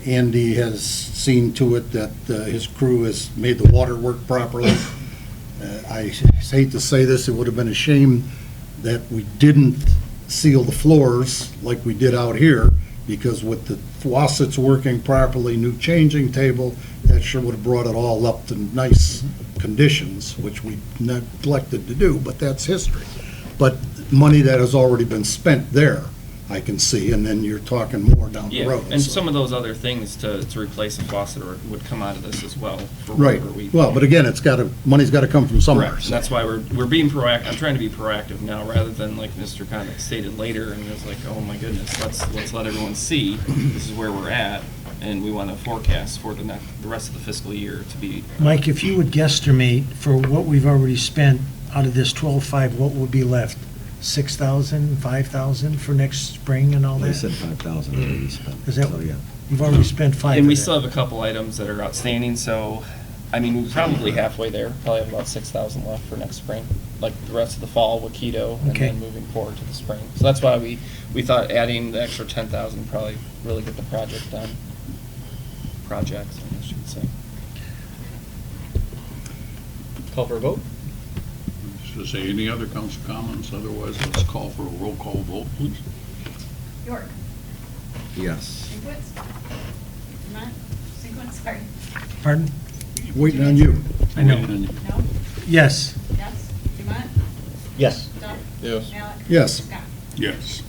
Andy has seen to it that his crew has made the water work properly. I hate to say this, it would have been a shame that we didn't seal the floors like we did out here, because with the faucets working properly, new changing table, that sure would have brought it all up to nice conditions, which we neglected to do, but that's history. But money that has already been spent there, I can see, and then you're talking more down the Yeah, road. and so. some of those other things to replace a faucet would come out of this as well. for Right, whatever we- well, but again, money's got to come from somewhere. Correct, and that's why we're being proactive, I'm trying to be proactive now, rather than like Mr. Connick stated later, and it's like, oh my goodness, let's let everyone see, this is where we're at, and we want to forecast for the rest of the fiscal year to be. Mike, if you would guesstimate for what we've already spent out of this 12.5, what would be left? 6,000, 5,000 for next spring and all They that? said 5,000 already spent. Is that- So, yeah. You've already spent 5 And we of that. still have a couple items that are outstanding, so, I mean, we're probably halfway there, probably have about 6,000 left for next spring, like the rest of the fall, Wakedo, and Okay. then moving forward to the spring. So that's why we thought adding the extra 10,000 probably really get the project done. Projects, I guess you could say. Call for a vote? To say any other council comments, otherwise let's call for a roll call vote, please. York. Yes. Sinkwitz. Not Sinkwitz, sorry. Pardon? Waiting on you. I know. No? Yes. Yes? Dumont? Yes. Duff? Yes. Malik? Yes. Scott? Yes.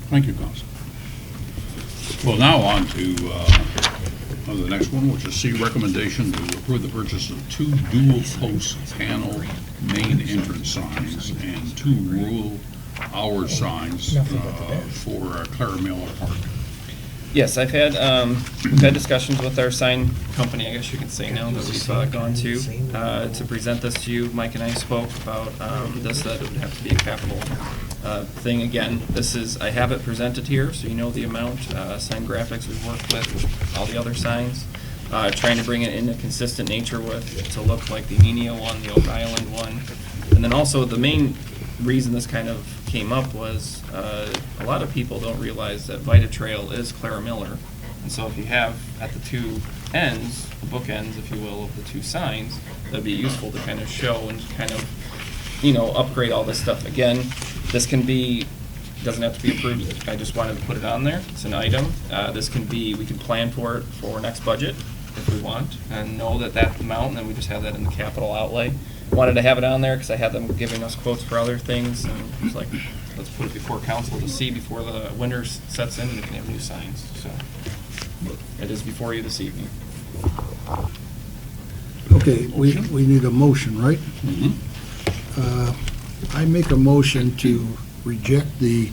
Thank you, Council. Well, now on to the next one, which is C, recommendation to approve the purchase of 2 dual-post panel main entrance signs and 2 rule hour signs for Clara Miller Park. Yes, we've had discussions with our sign company, I guess you could say now, that we've gone to present this to you. Mike and I spoke about this, that it would have to be a capital thing. Again, I have it presented here, so you know the amount. Sign graphics, we've worked with all the other signs, trying to bring it in a consistent nature to look like the Neenah one, the Oak Island one. And then also, the main reason this kind of came up was a lot of people don't realize that Vita Trail is Clara Miller. And so if you have at the 2 ends, the bookends, if you will, of the 2 signs, that'd be useful to kind of show and kind of, upgrade all this stuff. Again, this doesn't have to be approved. I just wanted to put it on there. It's an item. We can plan for it for next budget if we want, and know that amount, and then we just have that in the capital outlay. Wanted to have it on there because I had them giving us quotes for other things, and it's like, let's put it before council to see before the winter sets in, and we can have new signs, so. It is before you this evening. Okay, we need a motion, right? Mhm. I make a motion to reject the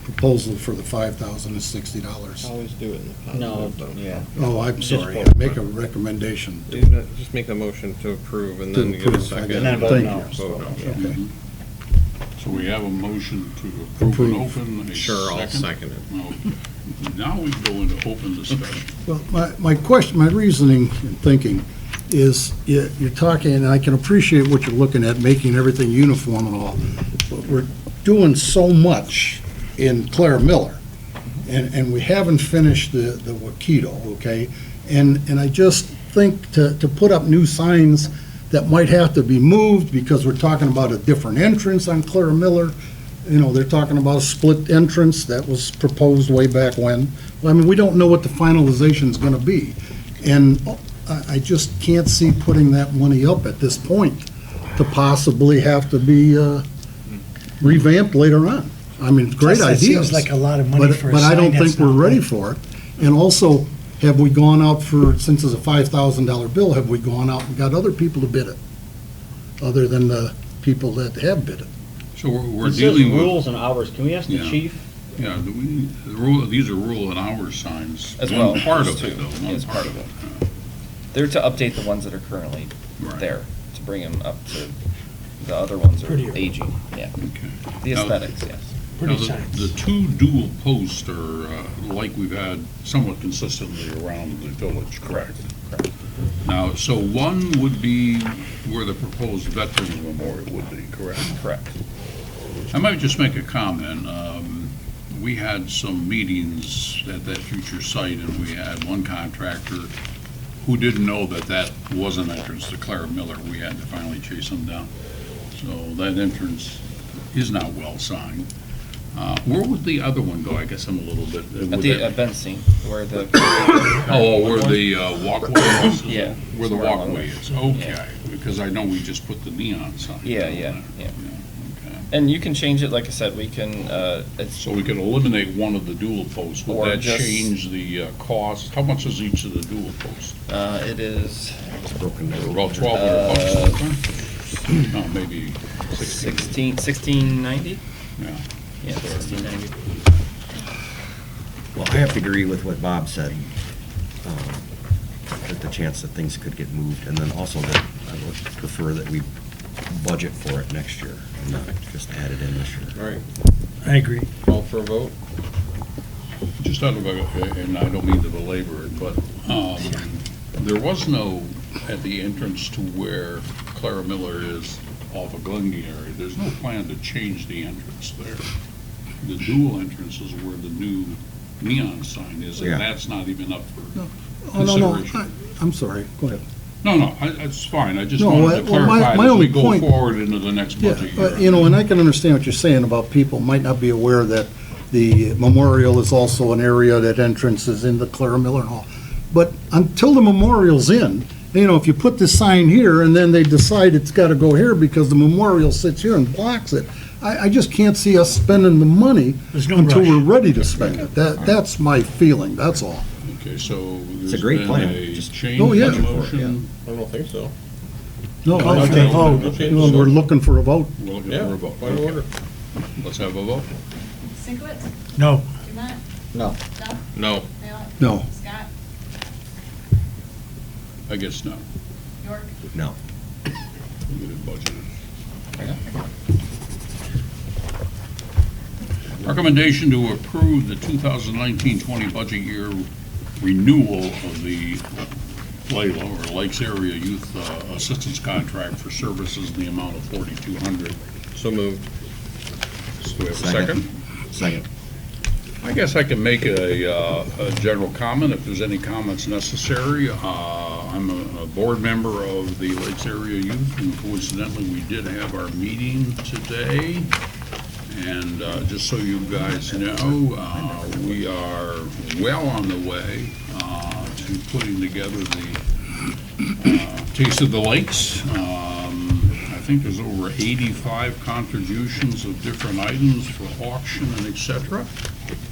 proposal for the $5,060. Always do it in the positive. No, though. yeah. Oh, I'm Just sorry. vote. Make a recommendation. Just make a motion to approve and To then give a approve, second. And then vote Thank no. you. Vote no. Yeah. Okay. So we have a motion to approve and open. A Sure, I'll second it. Okay. Now we go into open discussion. Well, my question, my reasoning and thinking is, you're talking, and I can appreciate what you're looking at, making everything uniform and all, but we're doing so much in Clara Miller, and we haven't finished the Wakedo, okay? And I just think to put up new signs that might have to be moved, because we're talking about a different entrance on Clara Miller. You know, they're talking about a split entrance that was proposed way back when. I mean, we don't know what the finalization's gonna be. And I just can't see putting that money up at this point to possibly have to be revamped later on. I mean, great That ideas. seems like a lot of money but- for a But I don't sign that's think we're not ready lit. for it. And also, have we gone out for, since it's a $5,000 bill, have we gone out and got other people to bid it? Other than the people that have bid it? So we're It says dealing with, rules and hours. Can we ask the Yeah. chief? yeah, these are rule and hour signs. As One well, part those of it, two. though. One It's part of it. They're to update the ones that are currently Right. there, to bring them up to, the other ones are Prettier. aging, yeah. Okay. The Now, aesthetics, yes. Pretty Now, signs. the two dual posts are like we've had somewhat consistently around the village, correct? Correct. Now, so one would be where the proposed Veterans Memorial would be, correct? Correct. I might just make a comment. We had some meetings at that future site, and we had one contractor who didn't know that that was an entrance to Clara Miller. We had to finally chase him down. So that entrance is now well signed. Where would the other one go? I guess I'm a little bit. At would the that- Benzine, where the. Oh, where the walkway is? Yeah, Where the somewhere along walkway there. is, okay, because I know we just put the neon sign. Yeah, on yeah, there. yeah. Okay. And you can change it, like I said, we can, it's, So we could eliminate one of the dual posts, Or would that just- change the cost? How much is each of the dual posts? it is It's broken They're down. about $1,200 bucks, no, maybe 16. 1690? Yeah. Yeah, 1690. Well, I have to agree with what Bob said, that the chance that things could get moved, and then also that I would prefer that we budget for it next year, and not just add it in this year. All right, I agree. call for a vote. Just out of, and I don't mean to belabor it, but there was no, at the entrance to where Clara Miller is off of Glengie area, there's no plan to change the entrance there. The dual entrance is where the new neon sign is, Yeah. and that's not even up for Oh, no, consideration. I'm sorry, go ahead. No, it's fine, I just No, wanted to well, clarify my as we only go point- forward into the next Yeah, budget but, year. and I can understand what you're saying about people might not be aware that the memorial is also an area that entrances into Clara Miller Hall. But until the memorial's in, if you put this sign here and then they decide it's gotta go here because the memorial sits here and blocks it, I just can't see us spending the money There's no until rush. we're ready to spend it. That's my feeling, that's all. Okay, so It's a there's great been plan. a Just- change Oh, yeah. in the motion. I don't think so. No, Call I for think- a vote. We're looking for a vote. We're looking Yeah, for a vote. point of Okay. order. Let's have a vote. Sinkwitz, No. Dumont, No. Duff, No. Malik. No. Scott, I guess no. York, No. We didn't budget it. Recommendation to approve the 2019-20 budget year renewal of the LAYLA, or Lakes Area Youth Assistance Contract for services in the amount of $4,200. So moved. Do we have a second? Second. I guess I can make a general comment if there's any comments necessary. I'm a board member of the Lakes Area Youth, and coincidentally, we did have our meeting today. And just so you guys know, we are well on the way to putting together the Taste of the Lakes. I think there's over 85 contributions of different items for auction and et cetera.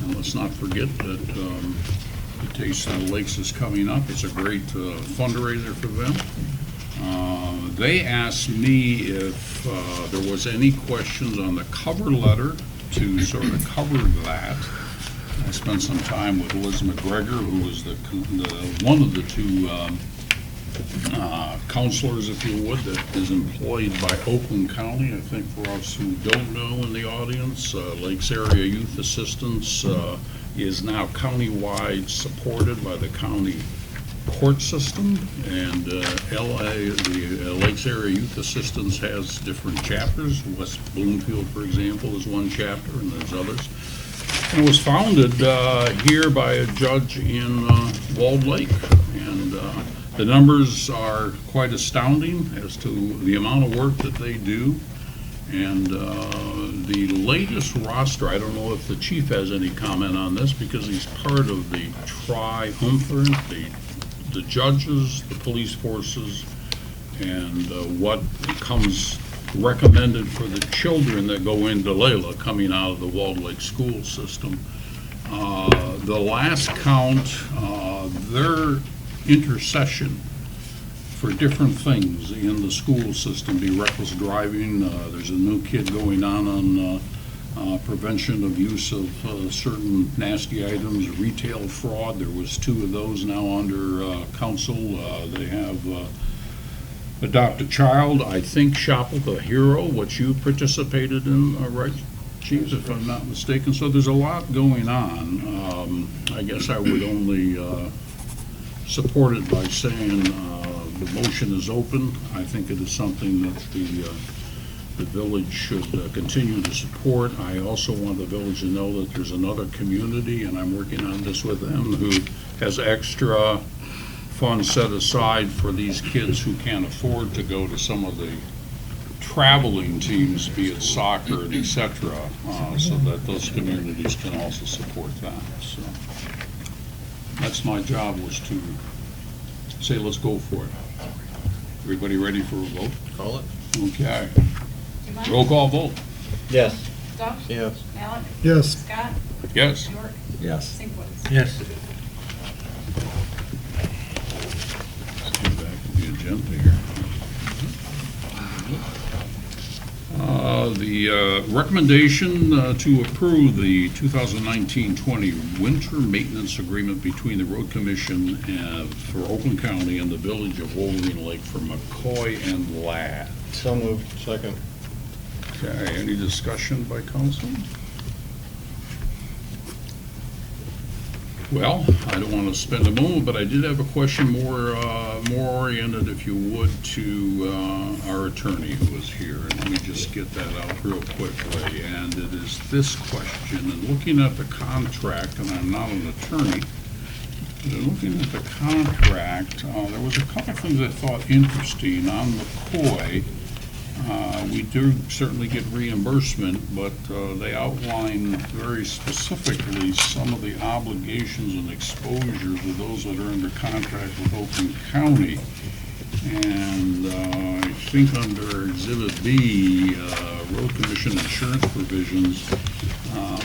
And let's not forget that the Taste of the Lakes is coming up. It's a great fundraiser for them. They asked me if there was any questions on the cover letter to sort of cover that. I spent some time with Liz McGregor, who was one of the two counselors, if you would, that is employed by Oakland County. I think for us who don't know in the audience, Lakes Area Youth Assistance is now countywide supported by the county court system, and the Lakes Area Youth Assistance has different chapters. West Bloomfield, for example, is one chapter, and there's others. And it was founded here by a judge in Walled Lake, and the numbers are quite astounding as to the amount of work that they do. And the latest roster, I don't know if the chief has any comment on this, because he's part of the triumvirate, the judges, the police forces, and what comes recommended for the children that go into Layla coming out of the Walled Lake school system. The last count, their intercession for different things in the school system, be reckless driving. There's a new kid going on prevention of use of certain nasty items, retail fraud. There was 2 of those now under council. They have Adopt a Child, I think Shop with a Hero, which you participated in, right, Chief, if I'm not mistaken. So there's a lot going on. I guess I would only support it by saying the motion is open. I think it is something that the village should continue to support. I also want the village to know that there's another community, and I'm working on this with them, who has extra funds set aside for these kids who can't afford to go to some of the traveling teams, be it soccer and et cetera, so that those communities can also support that. So that's my job, was to say, let's go for it. Everybody ready for a vote? Call it. Okay. Dumont? Roll call vote. Yes. Stough? Yes. Mallon? Yes. Scott? Yes. York? Yes. Sinkwitz? Yes. Let's get back to the agenda here. The recommendation to approve the 2019-20 winter maintenance agreement between the Road Commission for Oakland County and the Village of Wolverine Lake for McCoy and Ladd. So moved. Second. Okay, any discussion by council? Well, I don't want to spend a moment, but I did have a question more oriented, if you would, to our attorney who is here. And let me just get that out real quickly. And it is this question, and looking at the contract, and I'm not an attorney, but looking at the contract, there was a couple things I thought interesting. On McCoy, we do certainly get reimbursement, but they outline very specifically some of the obligations and exposures of those that are under contract with Oakland County. And I think under Exhibit B, Road Commission insurance provisions,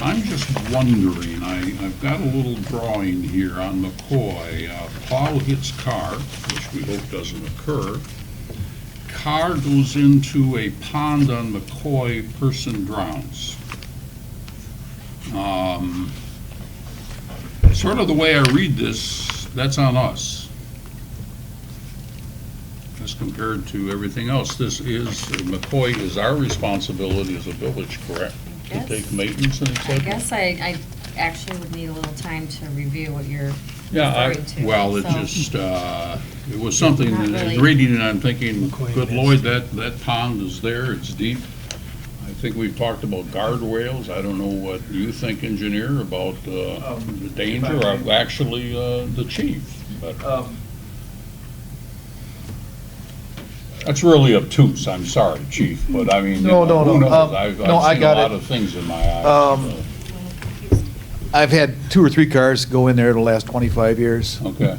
I'm just wondering, I've got a little drawing here on McCoy. Plow hits car, which we hope doesn't occur. Car goes into a pond on McCoy, person drowns. Sort of the way I read this, that's on us, as compared to everything else. This is, McCoy is our responsibility as a village, correct? To Yes. take maintenance and et I cetera? guess I actually would need a little time to review what you're Yeah, referring to. well, it so- just, it was something, Not that really. reading it, I'm thinking, McCoy good and Lord, Vince. that pond is there, it's deep. I think we've talked about guardrails. I don't know what you think, engineer, about the danger, or actually the chief. But that's really obtuse, I'm sorry, chief, but I mean, you No, know, no, who no. knows? I've No, I seen a got lot it. of things in my eyes. I've had 2 or 3 cars go in there the last 25 years. Okay,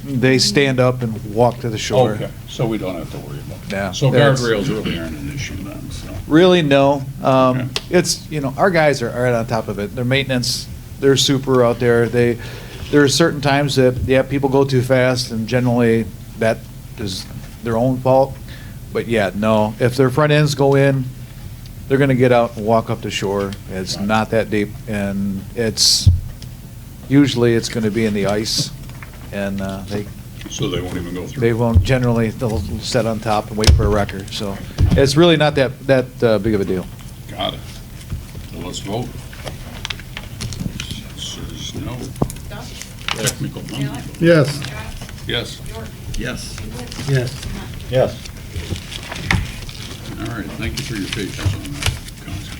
They stand up and walk to the shore. okay, so we don't have to worry about Yeah, that. So that's- guardrails really aren't an issue then, so. Really, no. Okay. It's, our guys are right on top of it. Their maintenance, they're super out there. There are certain times that, yeah, people go too fast, and generally, that is their own fault. But yeah, no, if their front ends go in, they're gonna get out and walk up the shore. It's not that deep, and usually it's gonna be in the ice, and So they won't even go through? they won't, generally, they'll sit on top and wait for a wrecker, so it's really not that big of a deal. Got it. Well, let's vote. Says no. Technical Taylor? money. Yes. Yes. York? Yes. Yes. Yes. All right, thank you for your patience on that, Council.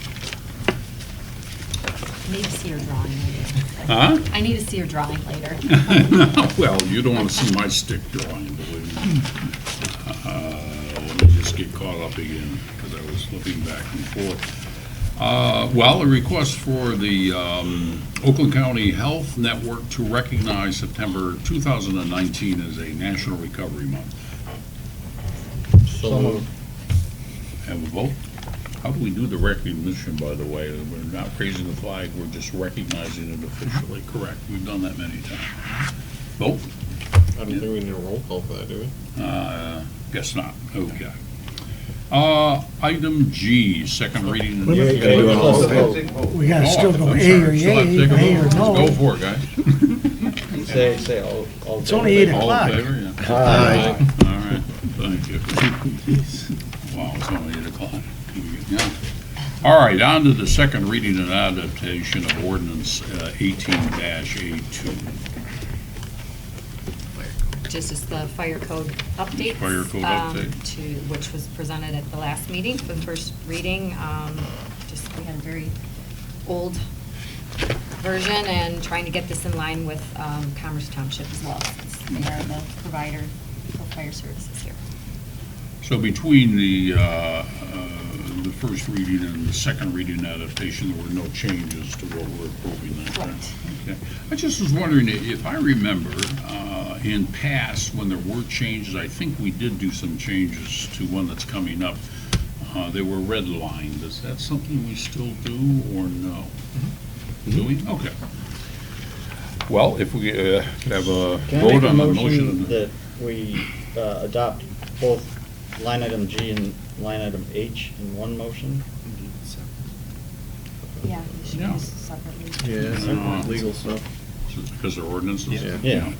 I need to see your drawing later. Huh? I need to see your drawing later. Well, you don't want to see my stick drawing, believe me. Let me just get caught up again, because I was looking back and forth. Well, a request for the Oakland County Health Network to recognize September 2019 as a National Recovery Month. So moved. Have a vote? How do we do the recognition, by the way? We're not raising the flag, we're just recognizing it officially. Correct. We've done that many times. Vote? I don't think we need a roll call for that, do we? Guess not. Okay. Item G, second reading. Wait a minute. Gotta do it all in favor. We gotta still go I'm A sorry, or still have to yay, take a nay or vote. no. Let's go for it, guys. Say all. It's only 8 All o'clock. in favor, yeah. Aye. All right, thank you. Wow, it's only 8 o'clock. Yeah. All right, on to the second reading and adaptation of ordinance 18-A2. Just as the fire code update. Fire code update. Which was presented at the last meeting for the first reading. We had a very old version and trying to get this in line with Commerce Township as well, since they are the provider for fire services here. So between the first reading and the second reading adaptation, there were no changes to what we're approving then? Correct. Okay. I just was wondering, if I remember, in past, when there were changes, I think we did do some changes to one that's coming up. They were redlined. Is that something we still do or no? Do we? Okay. Well, if we could have a Can I make vote a on the motion motion. that we adopt both line item G and line item H in one motion? Yeah, you should Yeah. use separately. Yeah, separate legal stuff. Because they're ordinances? Yeah.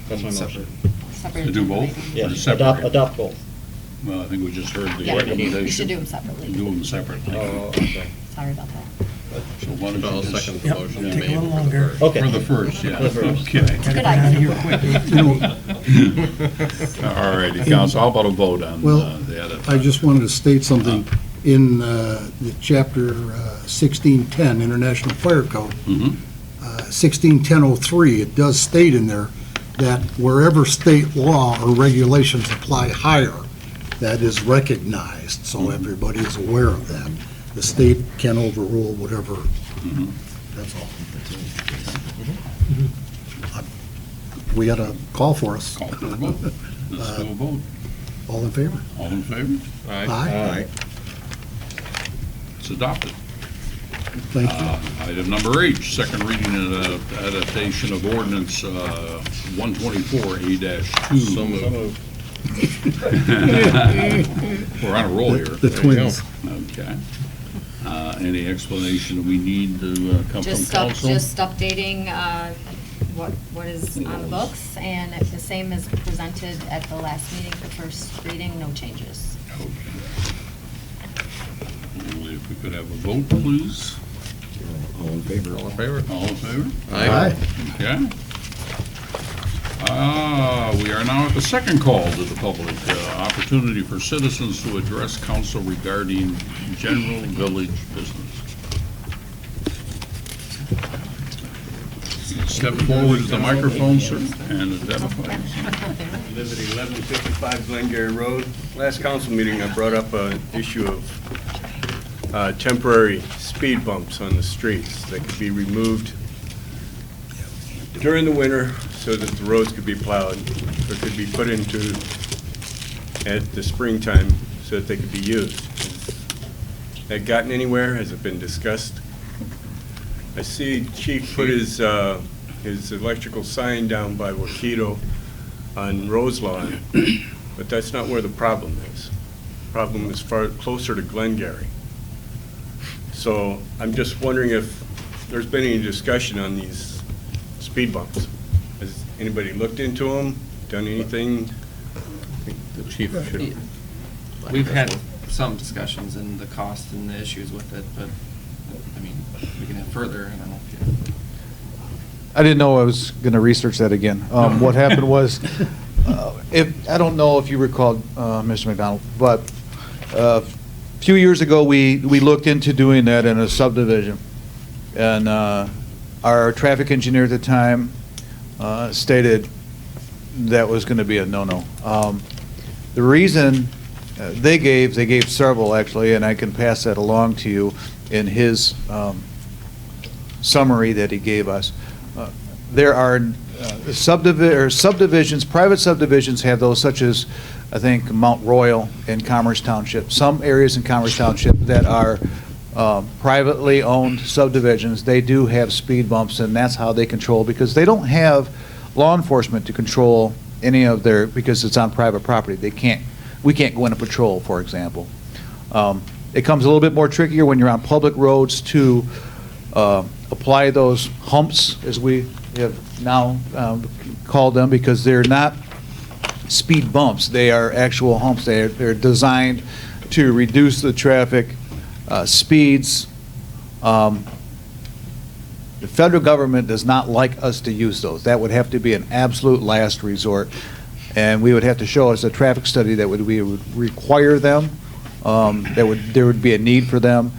That's my motion. Separate To do both? agenda items. Or Yes, separate? adopt both. Well, I think we just heard the Yeah, recommendation. you should do them separately. Do them separately. Oh, okay. Sorry about that. So why don't I'll you just- second the Yep, motion you take a made. little for the longer. first. Okay. For the first, yeah. For the first. Okay. Good Get out of here idea. quick. All righty, council, how about a vote on Well, the edit? I just wanted to state something. In the chapter 1610 International Fire Code, Mhm. 161003, it does state in there that wherever state law or regulations apply higher, that is recognized, so everybody is aware of that. The state can overrule whatever, Mhm. that's all. We got a call for us. Call for a vote. Let's do a vote. All in favor? All in favor? Aye. Aye. It's adopted. Thank you. Item number H, second reading and adaptation of ordinance 124A-2. So moved. We're on a roll here. The twins. Okay. Any explanation we need to come from council? Just updating what is on the books, and it's the same as presented at the last meeting for first reading, no changes. Okay. If we could have a vote, please. All in favor? All in favor? All in favor? Aye. Okay. We are now at the second call to the public, opportunity for citizens to address council regarding general village business. Step forward to the microphone, sir, and identify yourself. Live at 1155 Glengarry Road. Last council meeting, I brought up an issue of temporary speed bumps on the streets that could be removed during the winter so that the roads could be plowed, or could be put into at the springtime so that they could be used. Has that gotten anywhere? Has it been discussed? I see Chief put his electrical sign down by Wakedo on Roselawn, but that's not where the problem is. Problem is far closer to Glengarry. So I'm just wondering if there's been any discussion on these speed bumps. Has anybody looked into them, done anything? I think the chief should. We've had some discussions and the cost and the issues with it, but, I mean, we can have further, I don't know if you. I didn't know I was going to research that again. What happened was, I don't know if you recall, Mr. McDonald, but a few years ago, we looked into doing that in a subdivision. And our traffic engineer at the time stated that was going to be a no-no. The reason they gave several actually, and I can pass that along to you in his summary that he gave us. There are subdivisions, private subdivisions have those, such as, I think, Mount Royal in Commerce Township. Some areas in Commerce Township that are privately owned subdivisions, they do have speed bumps, and that's how they control, because they don't have law enforcement to control any of their, because it's on private property. We can't go in and patrol, for example. It comes a little bit more trickier when you're on public roads to apply those humps, as we have now called them, because they're not speed bumps. They are actual humps. They're designed to reduce the traffic speeds. The federal government does not like us to use those. That would have to be an absolute last resort, and we would have to show us a traffic study that we would require them. There would be a need for them.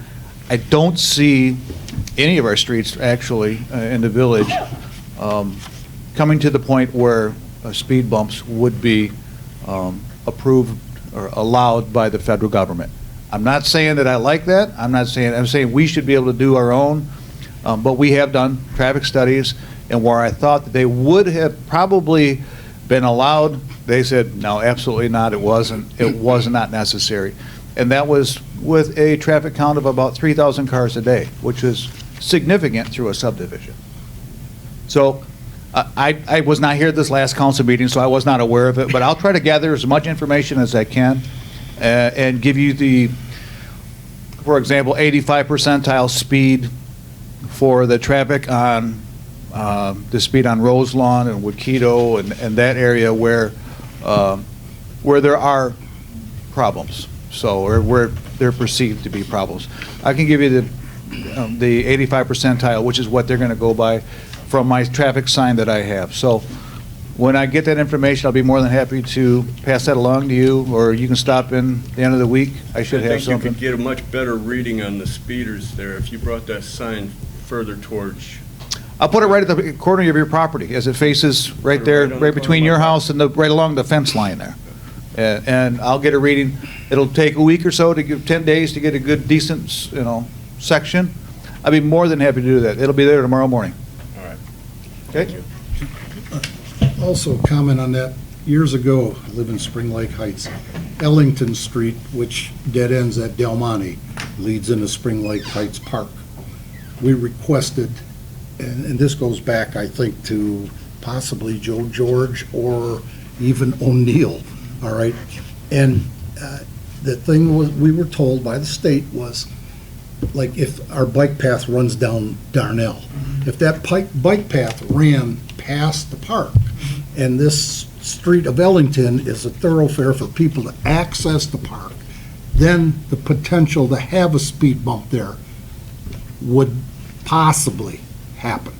I don't see any of our streets actually in the village coming to the point where speed bumps would be approved or allowed by the federal government. I'm not saying that I like that. I'm saying we should be able to do our own, but we have done traffic studies, and where I thought that they would have probably been allowed, they said, no, absolutely not, it was not necessary. And that was with a traffic count of about 3,000 cars a day, which is significant through a subdivision. So I was not here at this last council meeting, so I was not aware of it, but I'll try to gather as much information as I can and give you the, for example, 85 percentile speed for the traffic on the speed on Roselawn and Wakedo and that area where there are problems. So, or where they're perceived to be problems. I can give you the 85 percentile, which is what they're going to go by from my traffic sign that I have. So when I get that information, I'll be more than happy to pass that along to you, or you can stop in the end of the week. I should have something. I think you could get a much better reading on the speeders there if you brought that sign further towards. I'll put it right at the corner of your property, as it faces right there, right between your house and right along the fence line there. And I'll get a reading. It'll take a week or so to give 10 days to get a good, decent, section. I'd be more than happy to do that. It'll be there tomorrow morning. All right. Okay? Also, comment on that. Years ago, I live in Spring Lake Heights. Ellington Street, which dead ends at Del Monte, leads into Spring Lake Heights Park. We requested, and this goes back, I think, to possibly Joe George or even O'Neill, all right? And the thing was, we were told by the state was, like, if our bike path runs down Darnell, if that bike path ran past the park, and this street of Ellington is a thoroughfare for people to access the park, then the potential to have a speed bump there would possibly happen.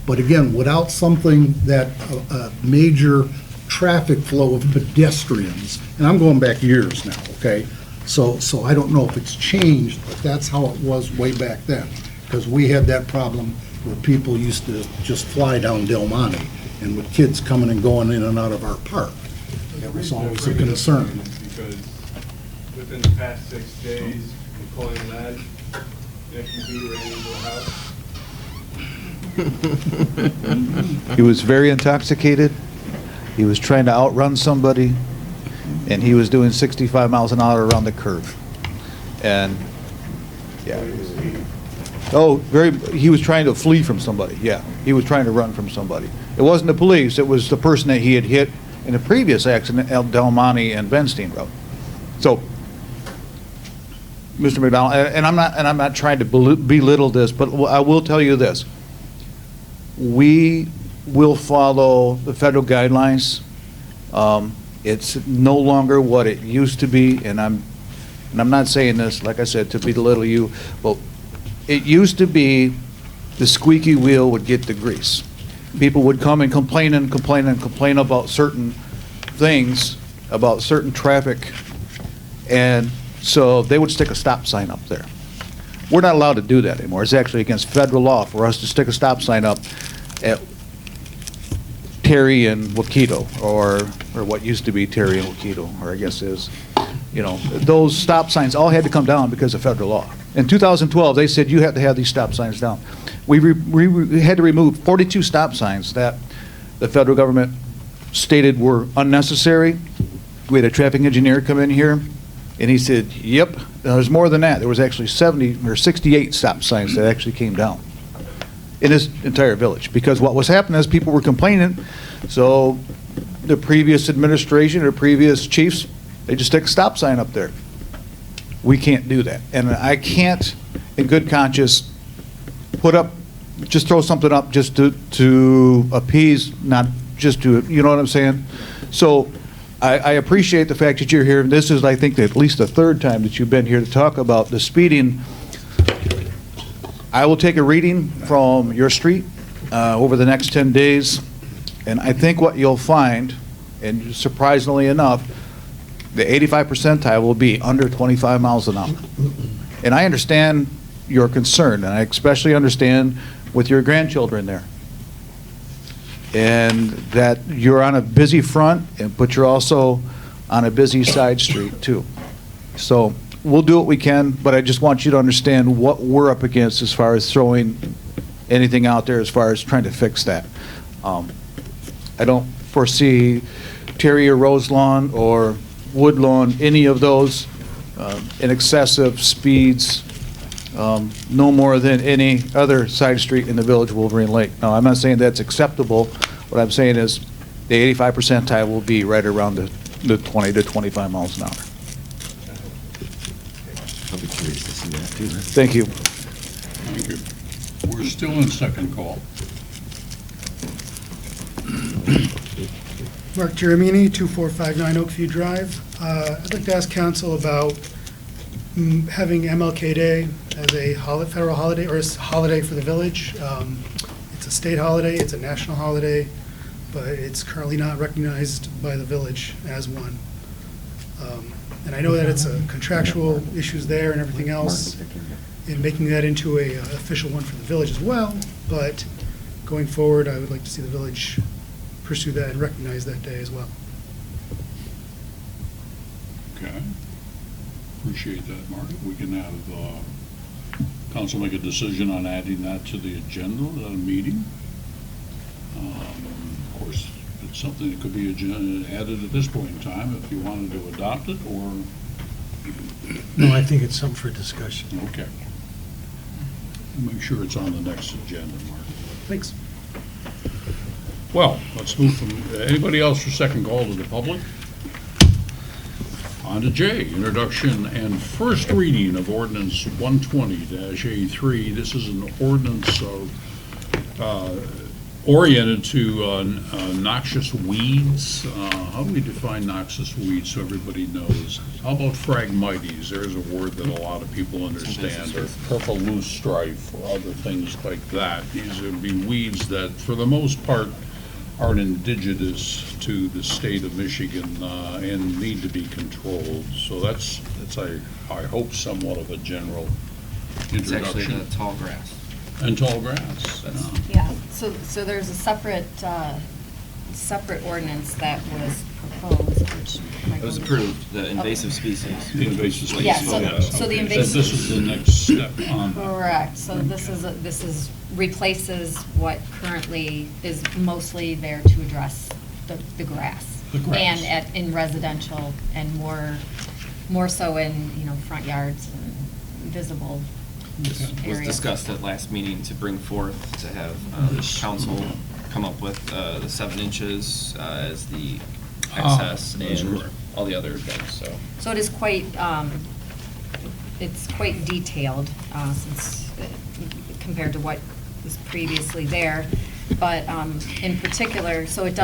But again, without something that a major traffic flow of pedestrians, and I'm going back years now, okay? So I don't know if it's changed, but that's how it was way back then. Because we had that problem where people used to just fly down Del Monte, and with kids coming and going in and out of our park. That was always a concern. Because within the past 6 days, McCoy Lad, the SUV ran into a house. He was very intoxicated. He was trying to outrun somebody, and he was doing 65 miles an hour around the curve. And, yeah. He was trying to flee from somebody, yeah. He was trying to run from somebody. It wasn't the police, it was the person that he had hit in the previous accident at Del Monte and Benstein Road. So, Mr. McDonald, and I'm not trying to belittle this, but I will tell you this. We will follow the federal guidelines. It's no longer what it used to be, and I'm not saying this, like I said, to belittle you, but it used to be the squeaky wheel would get the grease. People would come and complain about certain things, about certain traffic, and so they would stick a stop sign up there. We're not allowed to do that anymore. It's actually against federal law for us to stick a stop sign up at Terry and Wakedo, or what used to be Terry and Wakedo, or I guess is, those stop signs all had to come down because of federal law. In 2012, they said you have to have these stop signs down. We had to remove 42 stop signs that the federal government stated were unnecessary. We had a traffic engineer come in here, and he said, yep, there's more than that. There was actually 70 or 68 stop signs that actually came down in this entire village, because what was happening is people were complaining, so the previous administration or previous chiefs, they just stick a stop sign up there. We can't do that. And I can't, in good conscience, just throw something up just to appease, not just to, you know what I'm saying? So I appreciate the fact that you're here. This is, I think, at least the third time that you've been here to talk about the speeding. I will take a reading from your street over the next 10 days, and I think what you'll find, and surprisingly enough, the 85 percentile will be under 25 miles an hour. And I understand your concern, and I especially understand with your grandchildren there. And that you're on a busy front, but you're also on a busy side street too. So we'll do what we can, but I just want you to understand what we're up against as far as throwing anything out there as far as trying to fix that. I don't foresee Terry or Roselawn or Woodlawn, any of those in excessive speeds, no more than any other side street in the village of Wolverine Lake. Now, I'm not saying that's acceptable. What I'm saying is the 85 percentile will be right around the 20 to 25 miles an hour. I'll be curious to see that too. Thank you. Thank you. We're still in second call. Mark Giramini, 2459 Oakview Drive. I'd like to ask council about having MLK Day as a federal holiday, or a holiday for the village. It's a state holiday, it's a national holiday, but it's currently not recognized by the village as one. And I know that it's a contractual issues there and everything else in making that into a official one for the village as well, but going forward, I would like to see the village pursue that and recognize that day as well. Okay. Appreciate that, Mark. We can have council make a decision on adding that to the agenda of the meeting. Of course, it's something that could be added at this point in time if you wanted to adopt it, or... No, I think it's something for discussion. Okay. Make sure it's on the next agenda, Mark. Thanks. Well, let's move from, anybody else for second call to the public? On to J, introduction and first reading of ordinance 120-A3. This is an ordinance oriented to noxious weeds. How do we define noxious weeds so everybody knows? How about phragmites? There's a word that a lot of people understand, or purple loosestrife, or other things like that. These would be weeds that, for the most part, aren't indigenous to the state of Michigan and need to be controlled. So that's I hope, somewhat of a general It's introduction. actually the tall grass. And tall grass. Yeah, so there's a separate ordinance that was proposed, which. It was approved, the invasive species. The invasive species. Yeah, so the invasive. This is the next step on. Correct, so this is replaces what currently is mostly there to address the grass. The grass. And in residential, and more so in, front yards and visible This was areas. discussed at last meeting to bring forth, to have council come up with the 7 inches as the excess that's and correct. all the other things, so. So it is quite, it's quite detailed, since, compared to what was previously there. But in particular, so it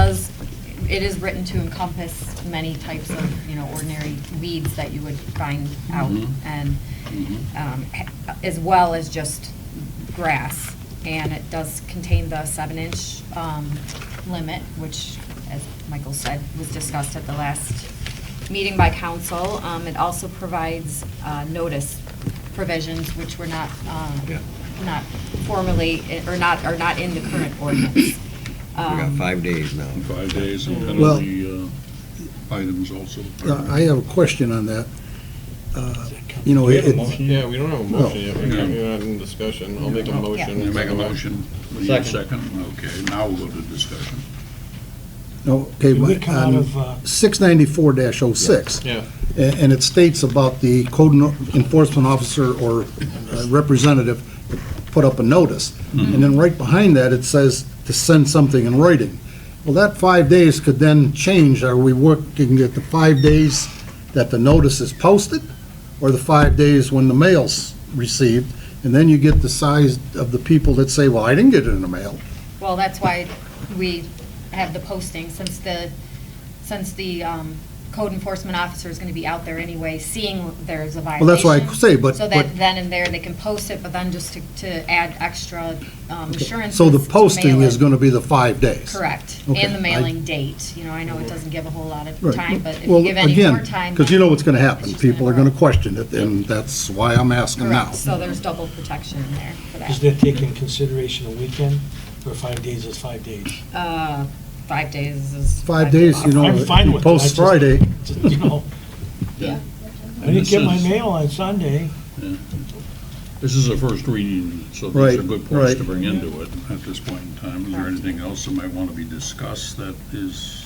is written to encompass many types of, ordinary weeds that you would find out, and as well as just grass. And it does contain the 7-inch limit, which, as Michael said, was discussed at the last meeting by council. It also provides notice provisions, which were not formally, or are not in the current ordinance. We got 5 days now. 5 days and Well- penalty items also. I have a question on that. We have a motion. Yeah, we don't have a motion yet. We're not in discussion. I'll make a motion. You make a motion. We need a second? Okay, now we'll go to discussion. Okay, Did we come out on of, 694-06. Yeah. And it states about the code enforcement officer or representative to put up a notice. And then right behind that, it says to send something in writing. Well, that 5 days could then change. Are we working at the 5 days that the notice is posted, or the 5 days when the mail's received? And then you get the size of the people that say, well, I didn't get it in the mail. Well, that's why we have the posting, since the code enforcement officer is going to be out there anyway, seeing there's a violation. Well, that's why I say, but- So that then and there, they can post it, but then just to add extra assurances. So the to posting mail is it. going to be the 5 days? Correct, Okay, and the mailing date. I know it doesn't give a whole lot of Right. time, but if Well, you give any again, more time. because you then know what's going to happen. it's just People are gonna going to question it, and that's why I'm asking now. Correct, so there's double protection in there for Does that. that take in consideration a weekend, or 5 days is 5 days? 5 days is. 5 days, you know, I'm if fine you with it. I post just- Friday. Yeah. I didn't get my mail on Sunday. Yeah. This is a first reading, so these are Right, good points right. to bring into it at this point in time. Is there anything else that might want to be discussed that is?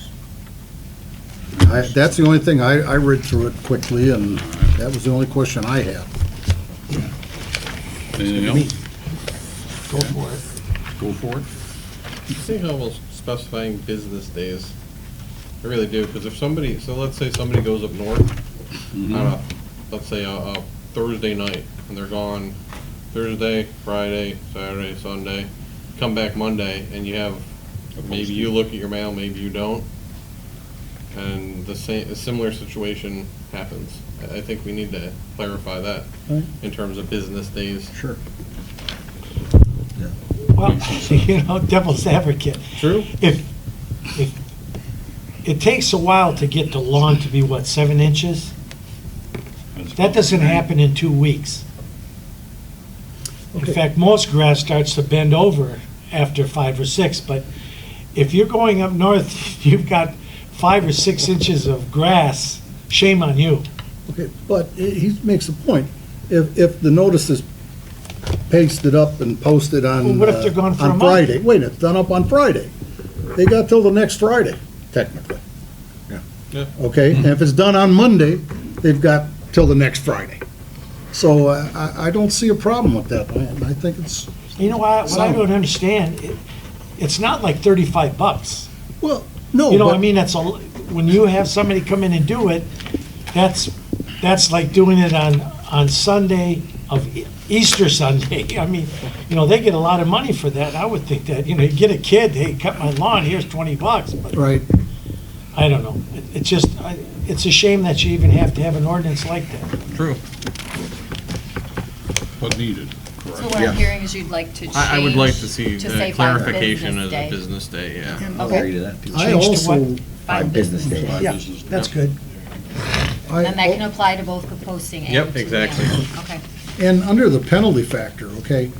That's the only thing, I read through it quickly, and that was the only question I had. Anything else? Go for it. Go for it. I think how we're specifying business days. I really do, because if somebody, so let's say somebody goes up north, let's say a Thursday night, and they're gone Thursday, Friday, Saturday, Sunday, come back Monday, and you have, maybe you look at your mail, maybe you don't, and a similar situation happens. I think we need to clarify that in terms of business days. Sure. Well, devil's advocate. True. If it takes a while to get the lawn to be, what, 7 inches? That doesn't happen in 2 weeks. In fact, most grass starts to bend over after 5 or 6, but if you're going up north, you've got 5 or 6 inches of grass, shame on you. Okay, but he makes a point. If the notice is pasted up and posted on, Well, what if they're gone for a on month? Friday, wait, it's done up on Friday. They got till the next Friday, technically. Yeah. Okay, and if it's done on Monday, they've got till the next Friday. So I don't see a problem with that. I think it's, You know what I don't understand, it's not like $35. well, no. You know, but- I mean, when you have somebody come in and do it, that's like doing it on Sunday of Easter Sunday. I mean, they get a lot of money for that. I would think that, you get a kid, hey, cut my lawn, here's $20, but Right. I don't know. It's just, it's a shame that you even have to have an ordinance like that. True. But needed, So correct? what I'm hearing is you'd like to change. I would like to see say clarification business as day. a business day, yeah. I'll Okay. agree to that, too. I Change to also, what? 5 business days. Five Yeah, business- that's yep. good. And that can apply to both the posting and. Yep, to exactly. mailing. Okay. and under the penalty factor, okay,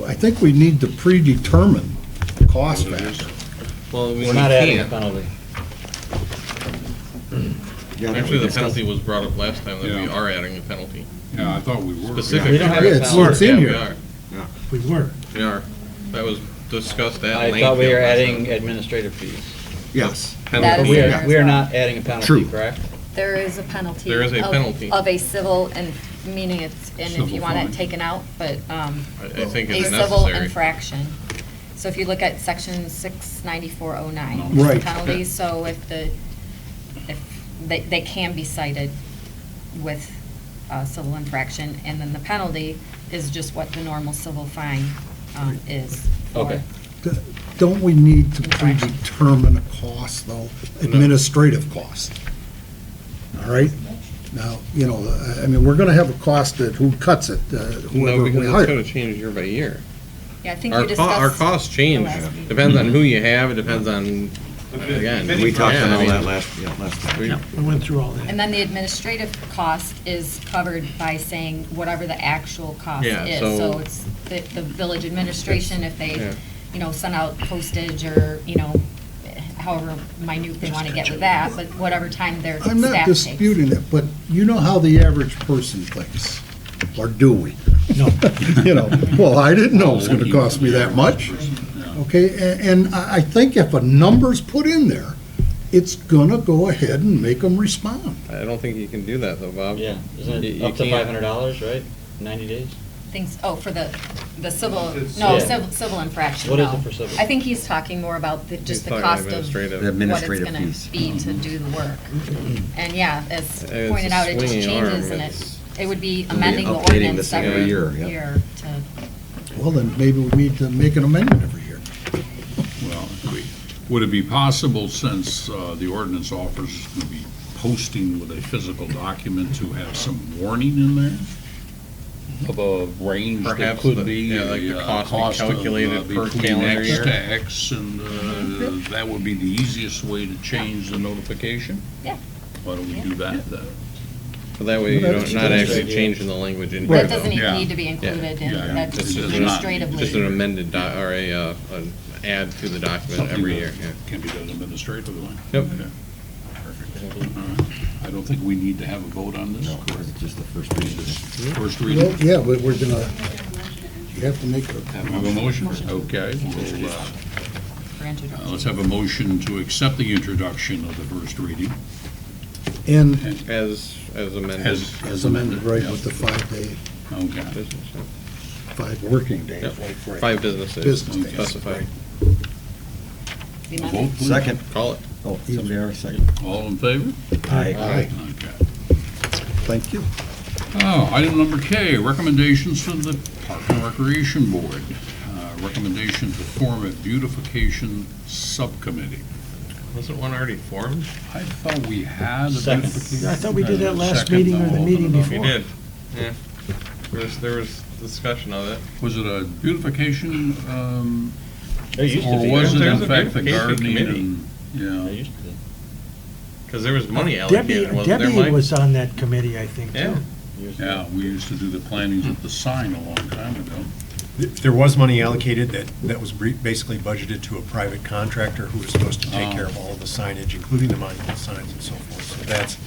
I think we need to predetermine the cost factor. Well, We're not adding a penalty. Actually, the penalty was brought up last time, that we Yeah. are adding a penalty. Yeah, I thought we were. Specifically. We don't have a Yeah, it's penalty. in Yeah, here. we are. We were. We are. That was discussed at I length. thought we were last adding time. administrative fees. Yes. That But is we in are, there as we are well. not adding a penalty, True. correct? There is a penalty. There is a penalty. Of a civil, and meaning it's, and if Civil you want fine. it taken out, but, I think a it's civil necessary. infraction. So if you look at section 69409. Right. Penalties, so if they can be cited with civil infraction, and then the penalty is just what the normal civil fine is. for- Okay. Don't we need to predetermine a cost, though, administrative cost? All right? Now, you know, I mean, we're gonna have a cost that, who cuts it, No, whoever we because it's hire. gonna change year by year. Yeah, I think Our you discussed. our costs change, the last meeting. depends on who you have, it depends on, again. We talked yeah, about I all mean, that last time. we- I went through all that. And then the administrative cost is covered by saying whatever the actual cost Yeah, is. so- So it's the village administration, if Yeah. they, you know, send out postage or, you know, however minute they want to get with that, but whatever time their staff I'm not takes. disputing it, but you know how the average person thinks, or do we? No. You know, well, I didn't know it was gonna cost me that much. Okay, and I think if a number's put in there, it's gonna go ahead and make them respond. I don't think you can do that though, Bob. Yeah, isn't You- it you up to can't- $500, right? 90 days? Things, for the civil, no, Yeah. civil infraction, What is no. it for civil? I think he's talking more about He's just the talking cost of administrative. The what it's administrative gonna fees. be to do the work. And yeah, as It's pointed a out, it just swinging changes arm. and It's- it would be be amending the updating ordinance this every every year, yeah. year to. Well, then maybe we need to make an amendment every year. Well, would it be possible, since the ordinance offers to be posting with a physical document, to have some warning in there of a range that Perhaps could the- be yeah, like the a cost be cost of, calculated per between calendar X year? to X, and that would be the easiest way to change the notification? Yeah. Why don't we do that then? So that way Well, you're that's not a good actually idea. changing the lange in here. That though. doesn't even Yeah. need to be included in, Yeah. that's It's just just not- administratively. Just an amended, or an add to the document Something every that year, yeah. Can be done administratively. Yep. Okay. Perfect. All right. I don't think we need to have a vote on this. No, correct? it's just the first reading. First Well, reading. yeah, but we're gonna, you have to make a. Have a motion? Okay. We'll, For introduction. let's have a motion to accept the introduction of the first reading. And As amended. as amended, right, Yeah. with the 5-day, Okay. Business, yeah. 5 working days, Yep. like, right. 5 business days. Business days, Specified. The A amendment. vote, please. Second. Call it. Oh, somebody already second. All in favor? Aye. Aye. Okay. Thank you. Oh, item number K, recommendations from the Park and Recreation Board. Recommendation to form a beautification subcommittee. Wasn't one already formed? I thought we had a Second. beautification. I thought we did that last Second, meeting or the I'll meeting open it up. before. We did, yeah. There was discussion of it. Was it a beautification, There used to or be. was it There's in a fact the beautification gardening committee. and, There yeah? used to be. Because there was money allocated, wasn't there, Debbie Mike? was on that committee, I think, Yeah. too. Years ago. Yeah, we used to do the plantings of the sign a long time ago. There was money allocated that was basically budgeted to a private contractor who was supposed to take Oh. care of all the signage, including the monument signs and so forth. So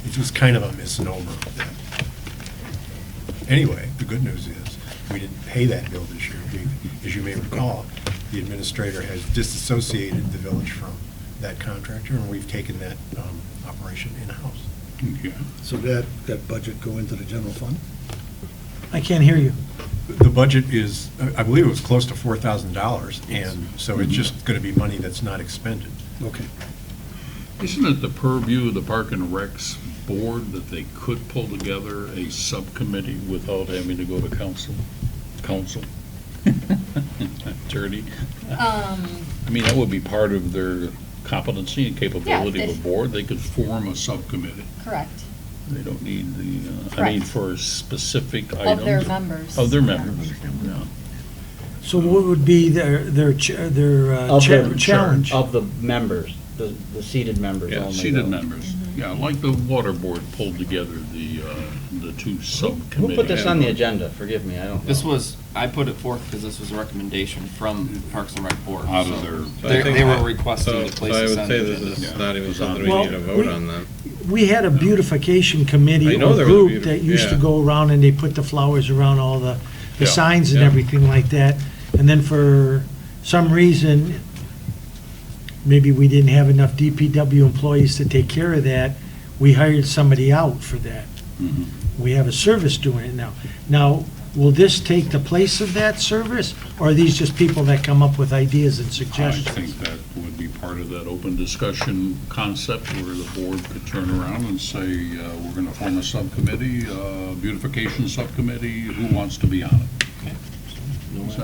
it was kind of a misnomer. Anyway, the good news is, we didn't pay that bill this year. As you may recall, the administrator has disassociated the village from that contractor, and we've taken that operation in-house. Okay. So that budget go into the general fund? I can't hear you. The budget is, I believe it was close to $4,000, and so it's just going to be money that's not expended. Okay. Isn't it the purview of the Park and Recs Board that they could pull together a subcommittee without having to go to council? Attorney? I mean, that would be part of their competency and capability of a if- board. They could form a subcommittee. Correct. They don't need the, I mean, Correct. for specific items. Of their members. Of their Yeah. members, yeah. So what would be their Of the challenge? Of the members, the seated members Yeah, only. seated though. members. Yeah, like the water board pulled together the two subcommittees. Who put this on the agenda? Forgive me, I don't know. This was, I put it forth because this was a recommendation from Parks and Rec Board. Out of so their- So I think- They were requesting so- to place So I this would on say the this agenda. is Yeah. not even something Well, we need to vote we- on then. We had a beautification committee I know or there was a group that used to yeah. go around and they put the flowers around all the Yeah, signs and yeah. everything like that. And then for some reason, maybe we didn't have enough DPW employees to take care of that, we hired somebody out for that. Mhm. We have a service doing it now. Now, will this take the place of that service? Or are these just people that come up with ideas and I suggestions? think that would be part of that open discussion concept where the board could turn around and say, we're going to form a subcommittee, beautification subcommittee, who wants to be on it?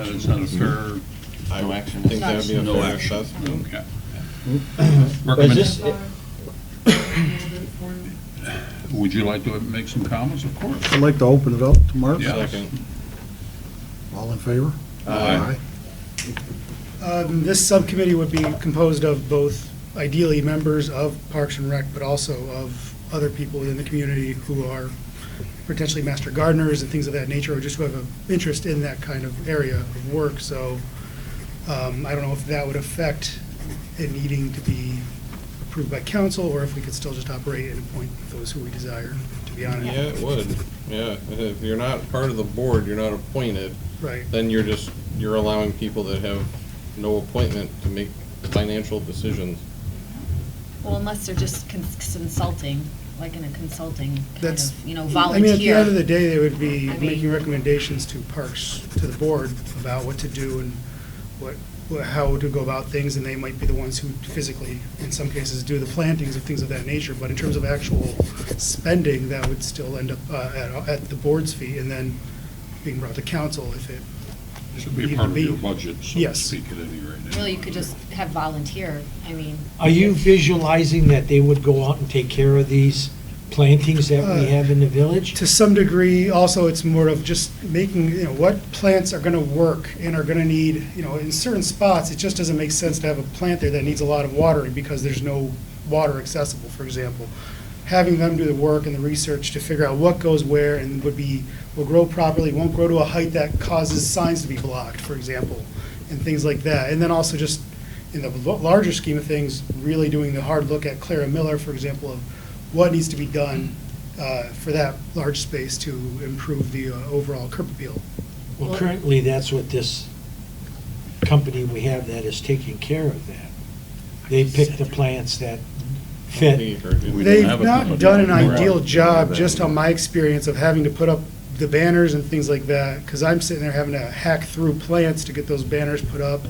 Is that a fair? I think that would be a No fair action. assessment. Okay. But is this, Would you like to make some comments? Of course. I'd like to open it up to Mark. Yeah. Second. All in favor? Aye. This subcommittee would be composed of both ideally members of Parks and Rec, but also of other people in the community who are potentially master gardeners and things of that nature, or just who have an interest in that kind of area of work. So I don't know if that would affect it needing to be approved by council, or if we could still just operate and appoint those who we desire to be on it. Yeah, it would. Yeah, if you're not part of the board, you're not appointed, Right. then you're allowing people that have no appointment to make financial decisions. Well, unless they're just consulting, like in a consulting kind That's, of, volunteer. I mean, at the end of the day, they would be I mean- making recommendations to Parks, to the board, about what to do and how to go about things, and they might be the ones who physically, in some cases, do the plantings and things of that nature. But in terms of actual spending, that would still end up at the board's fee, and then being brought to council if it Should be needed part to of be. your budget, so to Yes. speak, at any rate. Really, you could just have volunteer, I mean. Are you visualizing that they would go out and take care of these plantings that we have in the village? To some degree, also, it's more of just making, what plants are going to work and are going to need, in certain spots, it just doesn't make sense to have a plant there that needs a lot of watering because there's no water accessible, for example. Having them do the work and the research to figure out what goes where and will grow properly, won't grow to a height that causes signs to be blocked, for example, and things like that. And then also just, in the larger scheme of things, really doing the hard look at Clara Miller, for example, of what needs to be done for that large space to improve the overall curb appeal. Well, currently, that's what this company we have that is taking care of that. They pick the plants that I fit. think you heard it. We don't They've have a not company. done an We're ideal out. job, just on my experience of having to put up the banners and things like that, because I'm sitting there having to hack through plants to get those banners put up.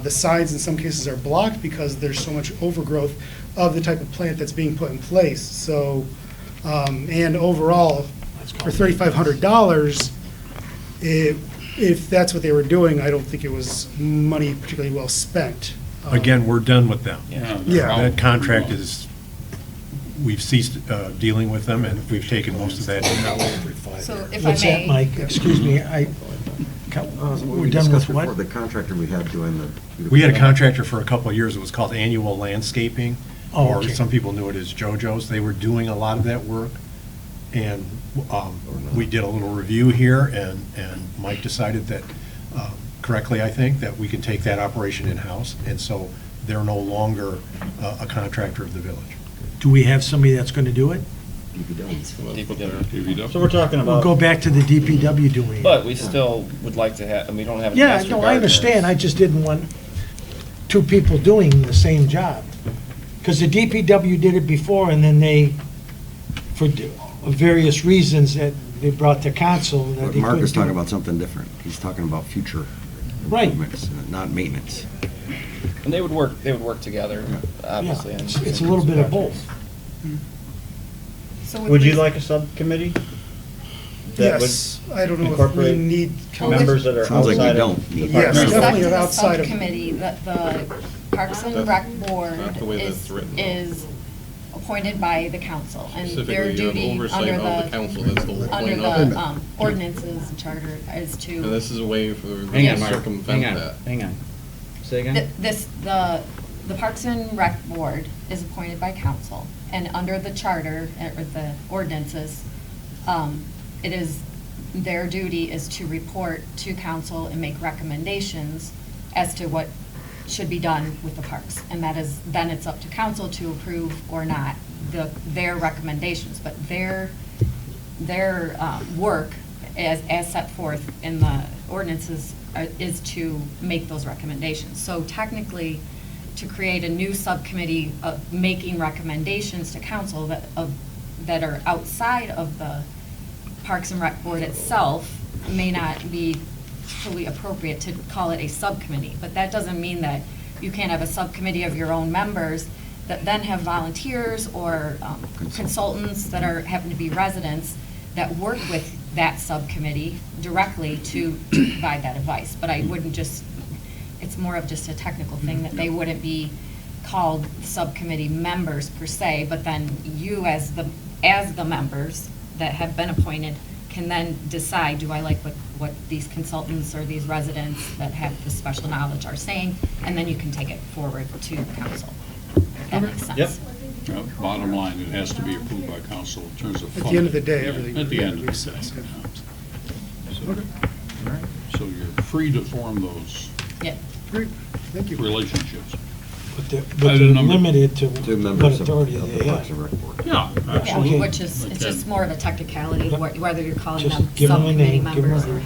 The signs in some cases are blocked because there's so much overgrowth of the type of plant that's being put in place. So, and overall, for $3,500, if that's what they were doing, I don't think it was money particularly well spent. Again, we're done with them. Yeah. Yeah. That contract is, we've ceased dealing with them, and we've taken most of that in-house. So if I What's that, may. Mike? Excuse me, we're done with what? The contractor we had doing the. We had a contractor for a couple of years, it was called Annual Landscaping, Oh, or okay. some people knew it as JoJo's. They were doing a lot of that work, and we did a little review here, and Mike decided that, correctly, I think, that we could take that operation in-house, and so they're no longer a contractor of the village. Do we have somebody that's going to do it? So we're talking We'll go about, back to the DPW doing it. But we still would like to have, and we don't have a Yeah, master no, I gardener. understand, I just didn't want two people doing the same job. Because the DPW did it before, and then they, for various reasons that they brought to council, that But they Mark couldn't is talking do it. about something different. He's talking about future Right. improvements, not maintenance. And they would work together, obviously. Yeah, on it's a little bit of projects. both. So with would you res- like a subcommittee? that would Yes, I don't know if we incorporate need. members that are Sounds like we outside don't of need the that. Yes, Parks and Rec? definitely Respect to the outside of- subcommittee, that the Parks and That's Rec Board not the way that's written, though. is appointed by the council, and their Specifically, you have duty oversight under of the council, that's the whole under point of it. the ordinances and charter is And to, this is a way for them Hang on, to Mark, circumvent hang on, that. hang on. Say again? the Parks and Rec Board is appointed by council, and under the charter, or the ordinances, it is, their duty is to report to council and make recommendations as to what should be done with the parks. And that is, then it's up to council to approve or not their recommendations. But their work, as set forth in the ordinances, is to make those recommendations. So technically, to create a new subcommittee of making recommendations to council that are outside of the Parks and Rec Board itself may not be totally appropriate to call it a subcommittee, but that doesn't mean that you can't have a subcommittee of your own members that then have volunteers or consultants that happen to be residents that work with that subcommittee directly to provide that advice. But I wouldn't just, it's more of just a technical thing that they wouldn't be called subcommittee members per se, but then you as the members that have been appointed can then decide, do I like what these consultants or these residents that have the special knowledge are saying, and then you can take it forward to council. If that makes sense. Yep. Bottom line, it has to be approved by council in terms of At funding. the end of the day, Yeah, everything. At the end of makes the day. sense, yeah. So you're free to form those Yeah. Great, thank you. relationships. But they're Item number- limited to Two what members of authority the they Parks have. and Rec Board. Yeah, Yeah, absolutely. which is, it's just more of a technicality, whether you're calling Just them give 'em a subcommittee name, give 'em a members or. name.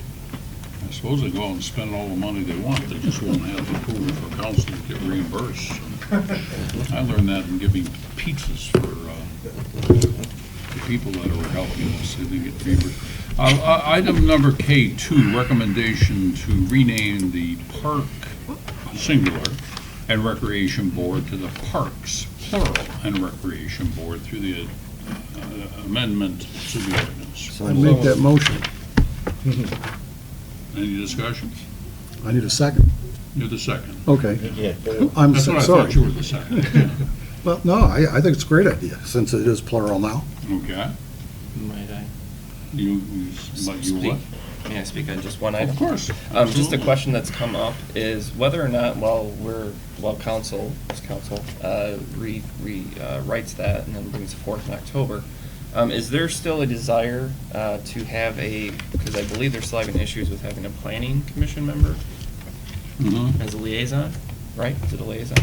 I suppose they go out and spend all the money they want, they just won't have the approval for council to get reimbursed. I learned that in giving pizzas for the people that are helping us, they get reimbursed. Item number K2, recommendation to rename the park, singular, and recreation board to the Parks, plural, and recreation board through the amendment to the ordinance. So I make that motion. Any discussion? I need a second. You're the second. Okay. Yeah. I'm That's what I sorry. thought you were the second. Well, no, I think it's a great idea, since it is plural now. Okay. Might I You what? speak? May I speak on just one item? Of course. Just a Absolutely. question that's come up is whether or not, while council writes that and then brings it forth in October, is there still a desire to have because I believe they're still having issues with having a planning commission member Mhm. as a liaison, right? Is it a liaison?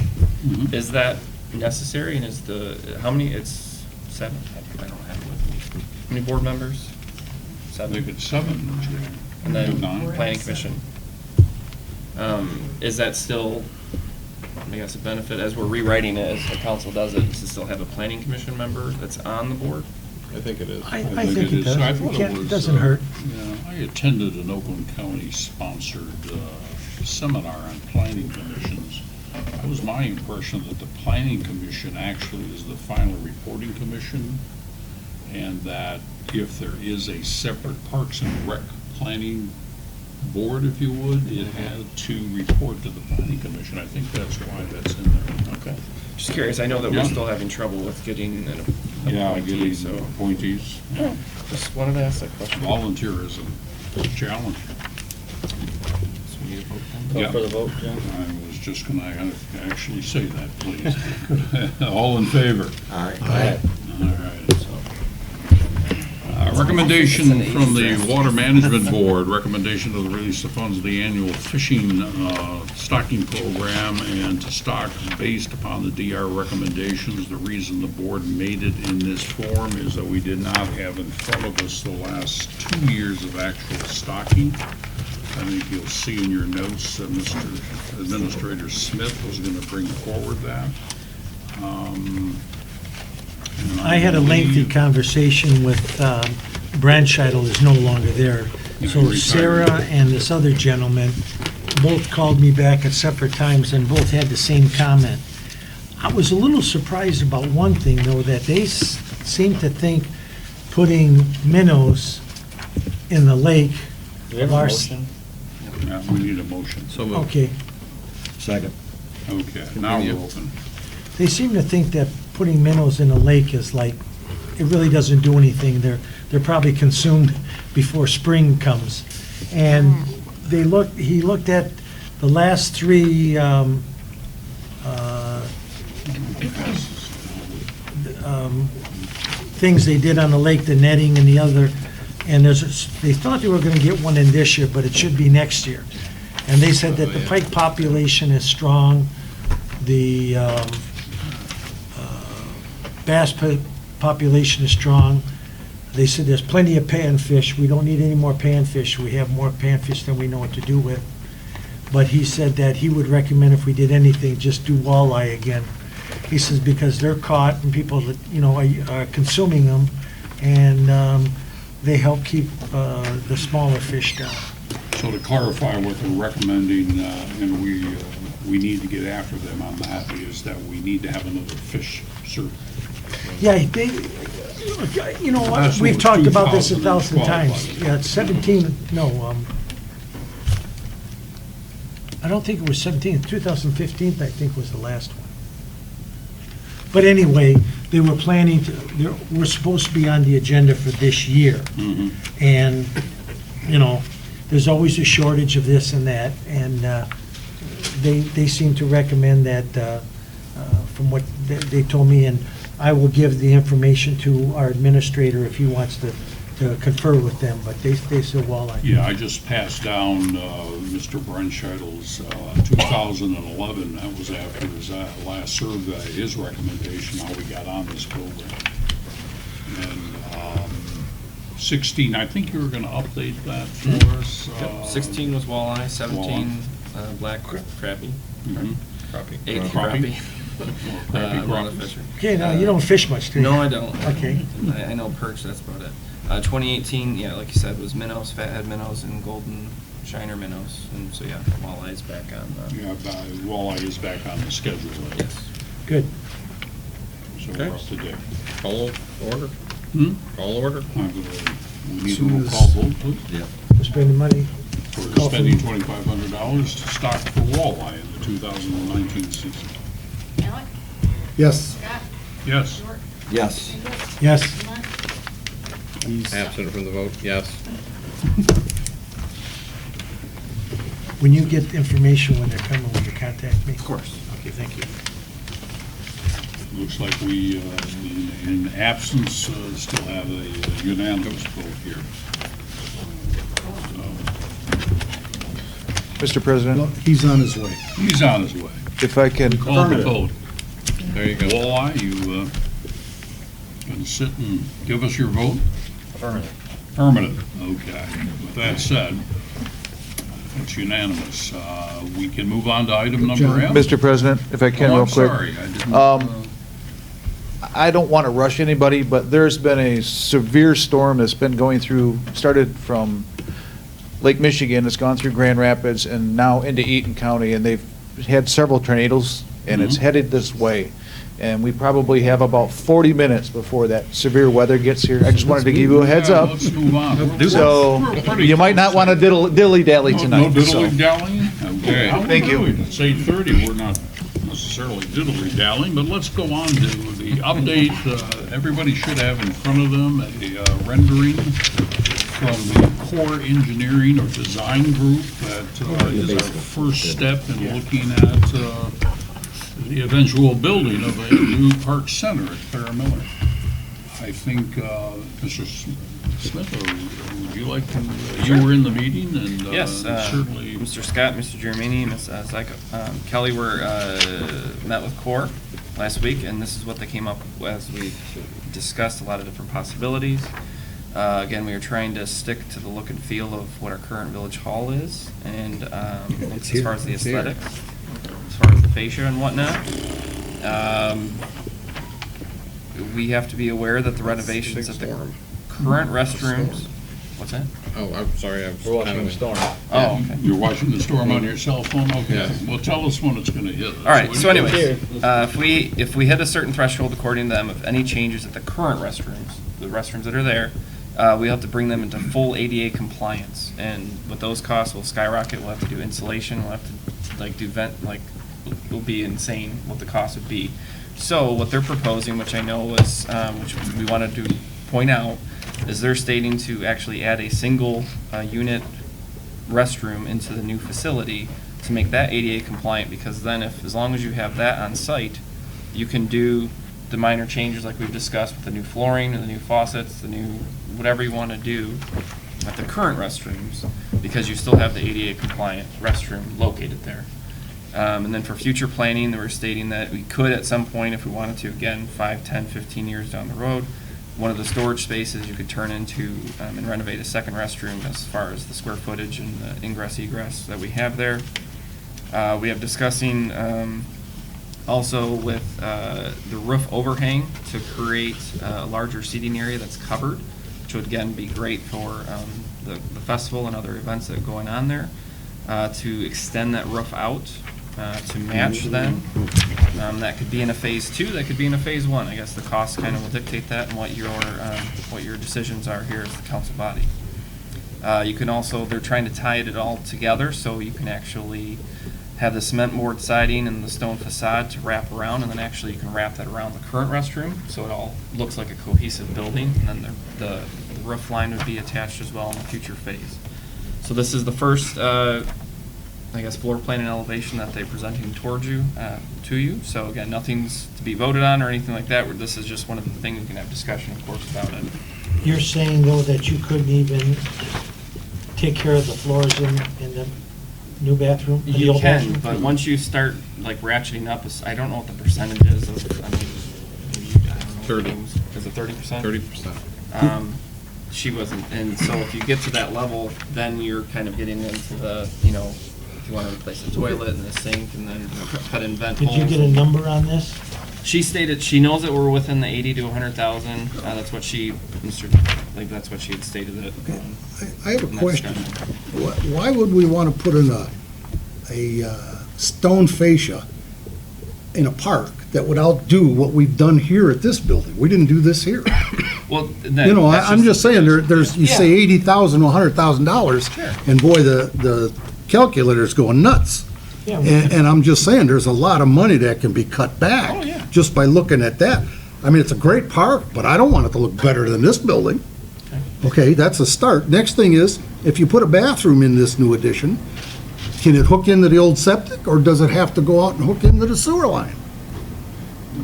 Mhm. Is that necessary, and is how many, it's 7, I don't have it with me. How many board members? I 7? think it's 7. And then 9. planning commission. Is that still, I guess, a benefit, as we're rewriting it, as the council does it, to still have a planning commission member that's on the board? I think it is. I think it is. does. I It thought can't- was, it doesn't hurt. Yeah, I attended an Oakland County-sponsored seminar on planning commissions. It was my impression that the planning commission actually is the final reporting commission, and that if there is a separate Parks and Rec planning board, if you would, it had to report to the planning commission. I think that's why that's in there. Okay. Just curious, I know that Yeah. we're still having trouble with getting an Yeah, appointee, getting so. appointees. Yeah. Just wanted to ask that question. Volunteerism, challenge. So we need a vote then? Yeah. Call for the vote, John? I was just going to actually say that, please. All in favor? All right. All right. Recommendation from the Water Management Board, recommendation to the release of funds of the annual fishing stocking program and to stock based upon the DR recommendations. The reason the board made it in this form is that we did not have in front of us the last 2 years of actual stocking. I think you'll see in your notes that Mr. Administrator Smith was going to bring forward that. And I had a lengthy believe- conversation with Brand Scheidel is no longer there. Yeah, So he retired. Sarah and this other gentleman both called me back at separate times and both had the same comment. I was a little surprised about one thing, though, that they seem to think putting minnows in the lake. Do we have a of our- motion? Yeah, we need a motion. So moved. Okay. Second. Okay, now we're open. They seem to think that putting minnows in a lake is like, it really doesn't do anything. They're probably consumed before spring comes. And he looked at the last 3 things they did on the lake, the netting and the other, and they thought they were gonna get one in this year, but it should be next year. And they said that the pike population is strong, the bass population is strong. They said there's plenty of panfish. We don't need any more panfish. We have more panfish than we know what to do with. But he said that he would recommend if we did anything, just do walleye again. He says because they're caught and people that, are consuming them. And they help keep the smaller fish down. So to clarify what they're recommending, and we need to get after them on that, is that we need to have another fish survey. Yeah, they, you know, Last one we've was talked about this 1,000 2012, times. Yeah, it's 17, no, I don't think it was 17, 2015, I think was the last one. But anyway, they were planning to, we're supposed to be on the agenda for this year. And, you know, there's always a shortage of this and that, and they seem to recommend that, from what they told me, and I will give the information to our administrator if he wants to confer with them, but they said walleye. Yeah, I just passed down Mr. Brenscheidl's 2011, that was after his last survey, his recommendation, how we got on this program. And 16, I think you were going to update that for us. 16 was walleye, 17 black crappie. Mhm. Crappie. Crappie. 8 crappie. Crappie, Lot of crappie. fisher. Okay, now, you don't fish much, do you? No, I don't. Okay. I know perch, that's about it. 2018, yeah, like you said, was minnows, fathead minnows, and golden shiner minnows. And so, yeah, walleye is back on. Yeah, walleye is back on the schedule. Yes. Good. So Okay. we're up to date. Call order? Hmm? Call order? We need a roll call vote, please, We're spending money. for Call for- spending $2,500 to stock for walleye in the 2019 season. Alec? Yes. Scott? Yes. York? Yes. Sinkwitz? Yes. Fremont? Absent from the vote, yes. When you get information when they're coming, will you contact me? Of course. Okay, thank you. Looks like we, in absence, still have a unanimous vote here. Mr. President, He's on his way. He's on his way. if I can, Call the vote. There you go. Walleye, you can sit and give us your vote? Affirmative. Affirmative, okay. With that said, it's unanimous. We can move on to item number F. Mr. President, if I can, Oh, real I'm quick. sorry, I didn't. I don't want to rush anybody, but there's been a severe storm that's been going through, started from Lake Michigan, it's gone through Grand Rapids, and now into Eaton County, and they've had several tornadoes, and it's headed this way. And we probably have about 40 minutes before that severe weather gets here. I just wanted to give you a heads Yeah, up. Let's move on. We're So, pretty you might not want to dilly-dally No tonight. so. diddly-dallying? Okay. Thank you. It's 8:30, we're not necessarily diddly-dallying, but let's go on to the update. Everybody should have in front of them a rendering from the Core Engineering or Design Group. That is our first step in looking at the eventual building of a new park center at Clara Miller. I think, Mr. Smith, or would you like to, you were in the meeting, and Yes, certainly. Mr. Scott, Mr. Germini, Ms. Zyko, Kelly were, met with CORE last week, and this is what they came up with as we discussed a lot of different possibilities. Again, we are trying to stick to the look and feel of what our current village hall is, and as far as the aesthetics, as far as the fascia and whatnot. We have to be aware that the renovations of the current restrooms, what's that? Oh, I'm sorry, I was. We're watching the storm. Oh, okay. You're watching the storm on your cell phone? Okay. Yes. Well, tell us when it's going to hit us. All right, so What do you- anyways, if we hit a certain threshold according to them of any changes at the current restrooms, the restrooms that are there, we have to bring them into full ADA compliance. And with those costs will skyrocket, we'll have to do insulation, we'll have to like do vent, like, it'll be insane what the cost would be. So what they're proposing, which I know was, which we wanted to point out, is they're stating to actually add a single unit restroom into the new facility to make that ADA compliant, because then as long as you have that on site, you can do the minor changes like we've discussed with the new flooring and the new faucets, the new, whatever you want to do at the current restrooms, because you still have the ADA compliant restroom located there. And then for future planning, they were stating that we could at some point, if we wanted to, again, 5, 10, 15 years down the road, one of the storage spaces you could turn into and renovate a second restroom as far as the square footage and the ingress egress that we have there. We have discussing also with the roof overhang to create a larger seating area that's covered which would again be great for the festival and other events that are going on there, to extend that roof out to match then. That could be in a phase 2, that could be in a phase 1. I guess the cost kind of will dictate that and what your decisions are here as the council body. You can also, they're trying to tie it all together so you can actually have the cement board siding and the stone facade to wrap around, and then actually you can wrap that around the current restroom so it all looks like a cohesive building, and then the roof line would be attached as well in the future phase. So this is the first, I guess, floor plan and elevation that they're presenting towards you, to you. So again, nothing's to be voted on or anything like that. This is just one of the things we can have discussion, of course, about it. You're saying, though, that you couldn't even take care of the floors in the new bathroom? the You old can, bathroom? but once you start like ratcheting up, I don't know what the percentage is of, I mean, maybe, I don't know. 30. Is it 30%? 30%. She wasn't, and so if you get to that level, then you're kind of getting into the, you know, if you want to replace the toilet and the sink and then cut in vent Did holes. you get a number on this? She stated, she knows that we're within the 80 to 100,000. That's what she, like, that's what she had stated that. I have in a that question. discussion. Why would we want to put in a stone fascia in a park that would outdo what we've done here at this building? We didn't do this here. Well, You know, I'm just saying, there's, you say $80,000 to $100,000, Sure. and boy, the calculator's going nuts. Yeah, And I'm just saying, there's a lot of money that can be cut back. Oh, yeah. Just by looking at that. I mean, it's a great park, but I don't want it to look better than this building. Okay, that's a start. Next thing is, if you put a bathroom in this new addition, can it hook into the old septic, or does it have to go out and hook into the sewer line?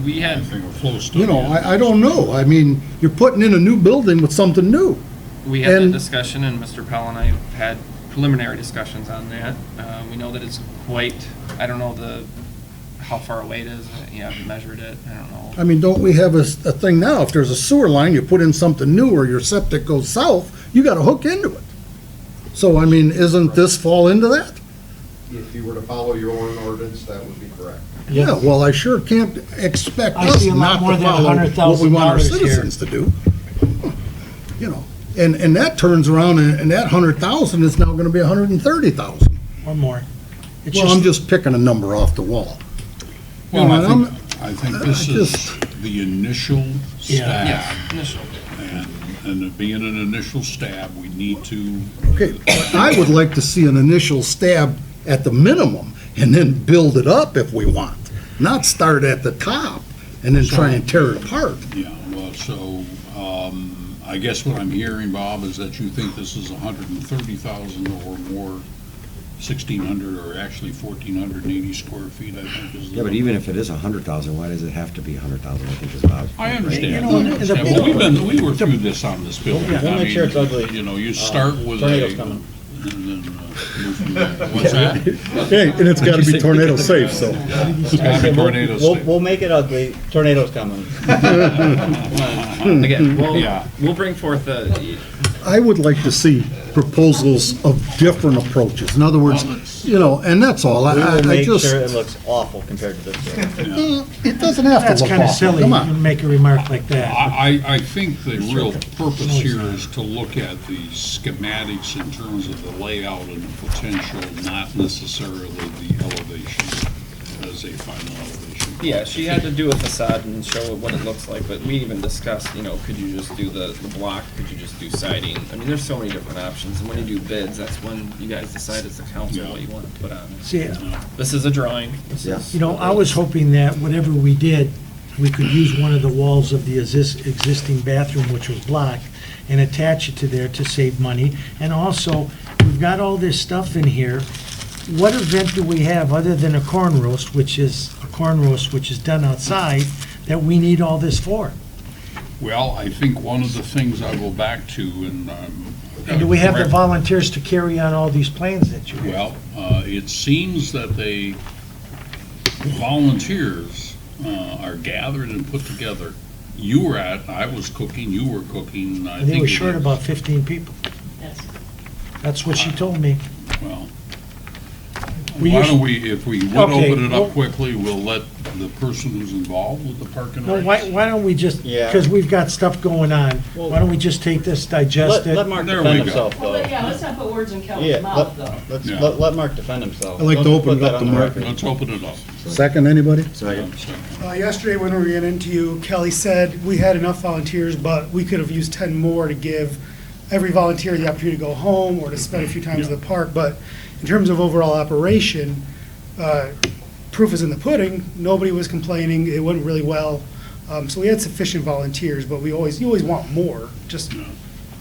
I We had, think a flow study. You know, I don't know. I mean, you're putting in a new building with something new. we had that And- discussion, and Mr. Powell and I had preliminary discussions on that. We know that it's quite, I don't know how far away it is, you know, I haven't measured it, I don't know. I mean, don't we have a thing now, if there's a sewer line, you put in something new, or your septic goes south, you gotta hook into it. So, I mean, isn't this fall into that? If you were to follow your own ordinance, that would be correct. Yeah, well, I sure can't expect I us see a lot not more to than follow what we want our $100,000 here. citizens to do. You know, and that turns around, and that 100,000 is now gonna be 130,000. Or more. It's Well, I'm just picking a number off the wall. Well, You know, I think this I is just- the initial stab. Yes, initial. And it being an initial stab, we need to, Okay, but I would like to see an initial stab at the minimum, and then build it up if we want. Not start at the top, and then try and tear it apart. yeah, well, so, I guess what I'm hearing, Bob, is that you think this is 130,000 or more, 1,600, or actually 1,480 square feet, I think is the. Yeah, but even if it is 100,000, why does it have to be 100,000, I think is about. I You understand. know, I and the understand. big- Well, we were through this on this building. We'll I make sure mean, it's ugly. You know, you start with tornado's a. coming. And then, move from there. What's that? Hey, and it's gotta be tornado safe, so. It's gotta be tornado safe. We'll make it ugly, tornado's coming. Again, Yeah. we'll bring forth the, I would like to see proposals of different approaches. In other words, you know, and that's all. We I will make just, sure it looks awful compared to this building. it doesn't have to That's look kind of awful. silly, Come to on. make a remark like that. I think the real purpose here is to look at the schematics in terms of the layout and the potential, not necessarily the elevation as a final elevation. yeah, she had to do a facade and show what it looks like, but we even discussed, you know, could you just do the block, could you just do siding? I mean, there's so many different options, and when you do bids, that's when you guys decide as a council what you want to put on it. See, This is a drawing. This Yeah. is- you know, I was hoping that whatever we did, we could use one of the walls of the existing bathroom, which was block, and attach it to there to save money. And also, we've got all this stuff in here. What event do we have other than a corn roast, which is done outside, that we need all this for? Well, I think one of the things I'll go back to, and. And do we have the correct- volunteers to carry on all these plans that you have? Well, it seems that volunteers are gathered and put together. You were I was cooking, you were cooking, I And they think. were it short is- about 15 people. Yes. That's what she told me. Well, We why usually- don't we, if we would Okay, open it well- up quickly, we'll let the person who's involved with the park and No, Recs? why don't we just, Yeah. because we've got stuff going on, why don't we just take this, digest it? Let Mark There defend we go. himself, Well, though. yeah, let's not put words in Kelly's Yeah, mouth, though. let's, Yeah. let Mark defend himself. I'd like to Don't open put it that up on to the Mark. record. Let's open it up. Second, anybody? Second. Yesterday, when we were getting into you, Kelly said we had enough volunteers, but we could have used 10 more to give every volunteer the opportunity to go home or to spend a few times at the park. But in terms of overall operation, proof is in the pudding. Nobody was complaining. It went really well. So we had sufficient volunteers, but you always want more. Just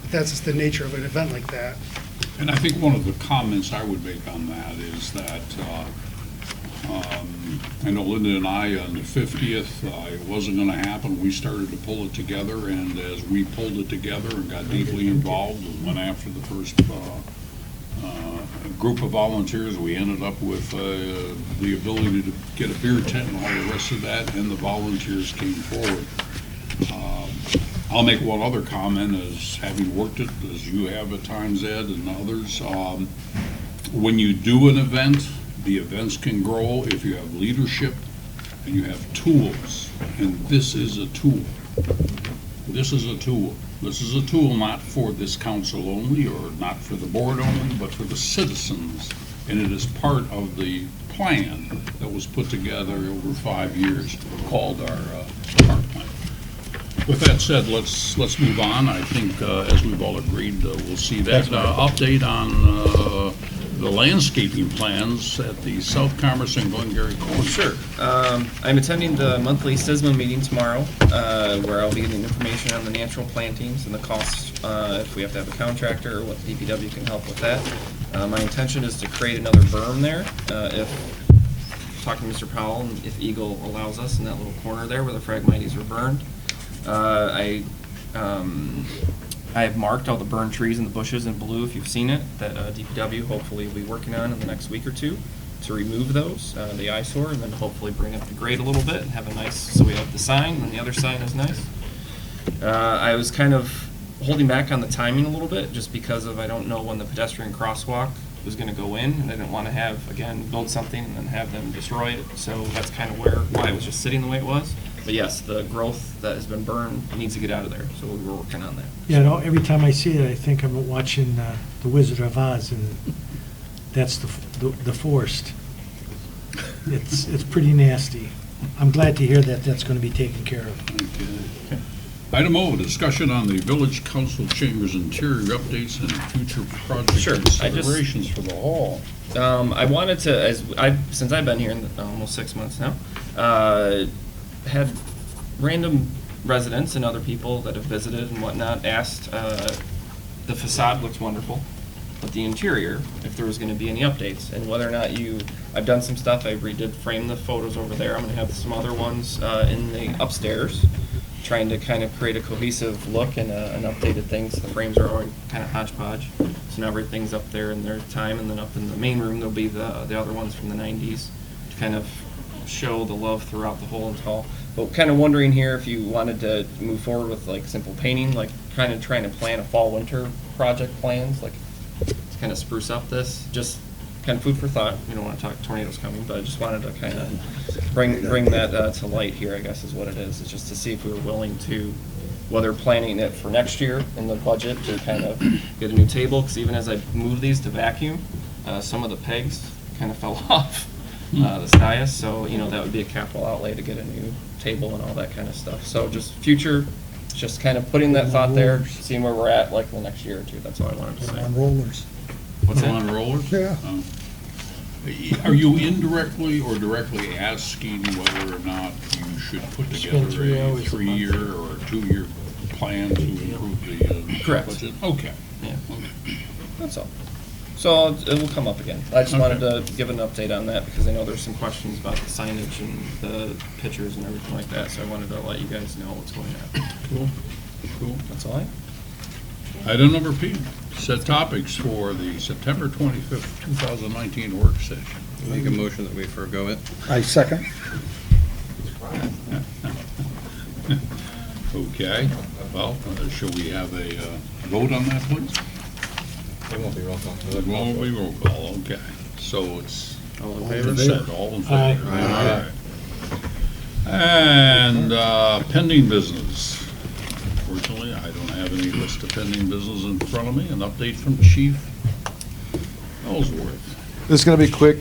that's just the nature of an event like that. And I think one of the comments I would make on that is that, I know Linda and I, on the 50th, it wasn't going to happen. We started to pull it together, and as we pulled it together and got deeply involved and went after the first group of volunteers, we ended up with the ability to get a beer tent and all the rest of that, and the volunteers came forward. I'll make one other comment, as having worked it, as you have at times, Ed, and others. When you do an event, the events can grow if you have leadership and you have tools, and this is a tool. This is a tool. This is a tool not for this council only, or not for the board only, but for the citizens, and it is part of the plan that was put together over 5 years, called our park plan. With that said, let's move on. I think, as we've all agreed, we'll see that update on the landscaping plans at the South Commerce and Glengarry Corner. Sure. I'm attending the monthly SISMA meeting tomorrow, where I'll be getting information on the natural plantings and the costs, if we have to have a contractor, or what the DPW can help with that. My intention is to create another berm there, if, talking to Mr. Powell, and if Eagle allows us in that little corner there where the Phragmites were burned. I have marked all the burned trees and the bushes in blue, if you've seen it, that DPW hopefully will be working on in the next week or two to remove those, the eyesore, and then hopefully bring up the grade a little bit and have a nice, so we have the sign, and the other sign is nice. I was kind of holding back on the timing a little bit, just because of I don't know when the pedestrian crosswalk was gonna go in, and I didn't wanna have, again, build something and then have them destroy it, so that's kind of why it was just sitting the way it was. But yes, the growth that has been burned needs to get out of there, so we were working on that. You know, every time I see it, I think I'm watching The Wizard of Oz, and that's the forest. It's pretty nasty. I'm glad to hear that that's going to be taken care of. Okay. Item O, discussion on the Village Council Chambers interior updates and future project Sure, considerations for the hall. I wanted to, since I've been here in almost 6 months now, had random residents and other people that have visited and whatnot asked, the facade looks wonderful, but the interior, if there was gonna be any updates, and whether or not I've done some stuff, I redid frame the photos over there, I'm gonna have some other ones in the upstairs, trying to kind of create a cohesive look and an updated things. The frames are already kind of hodgepodge, so now everything's up there in their time, and then up in the main room, there'll be the other ones from the 90s to kind of show the love throughout the whole hall. But kind of wondering here if you wanted to move forward with like simple painting, like kind of trying to plan a fall-winter project plans, like to kind of spruce up this, just kind of food for thought. We don't want to talk tornadoes coming, but I just wanted to kind of bring that to light here, I guess is what it is. It's just to see if we were willing to, whether planning it for next year in the budget to kind of get a new table, because even as I move these to vacuum, some of the pegs kind of fell off the dais, so that would be a capital outlay to get a new table and all that kind of stuff. So just future, just kind of putting that thought there, seeing where we're at like the next year or two. That's all I wanted to say. On rollers. What's that? On rollers? Yeah. Are you indirectly or directly asking whether or not you should put together a 3-year or a 2-year plan to improve the Correct. budget? Okay. Yeah. Okay. That's all. So it will come up again. I just wanted to give an update on that because I know there's some questions about the signage and the pictures and everything like that, so I wanted to let you guys know what's going on. Cool. That's all I have. Item number P, set topics for the September 25th, 2019 work session. Make a motion that we forego it. I second. Okay. Well, shall we have a vote on that, please? It won't be roll call. It won't be roll call, okay. So it's All in all favor? in favor. All in favor. Aye. All right. And pending business. Unfortunately, I don't have any list of pending business in front of me. An update from Chief Ellsworth. This is going to be quick.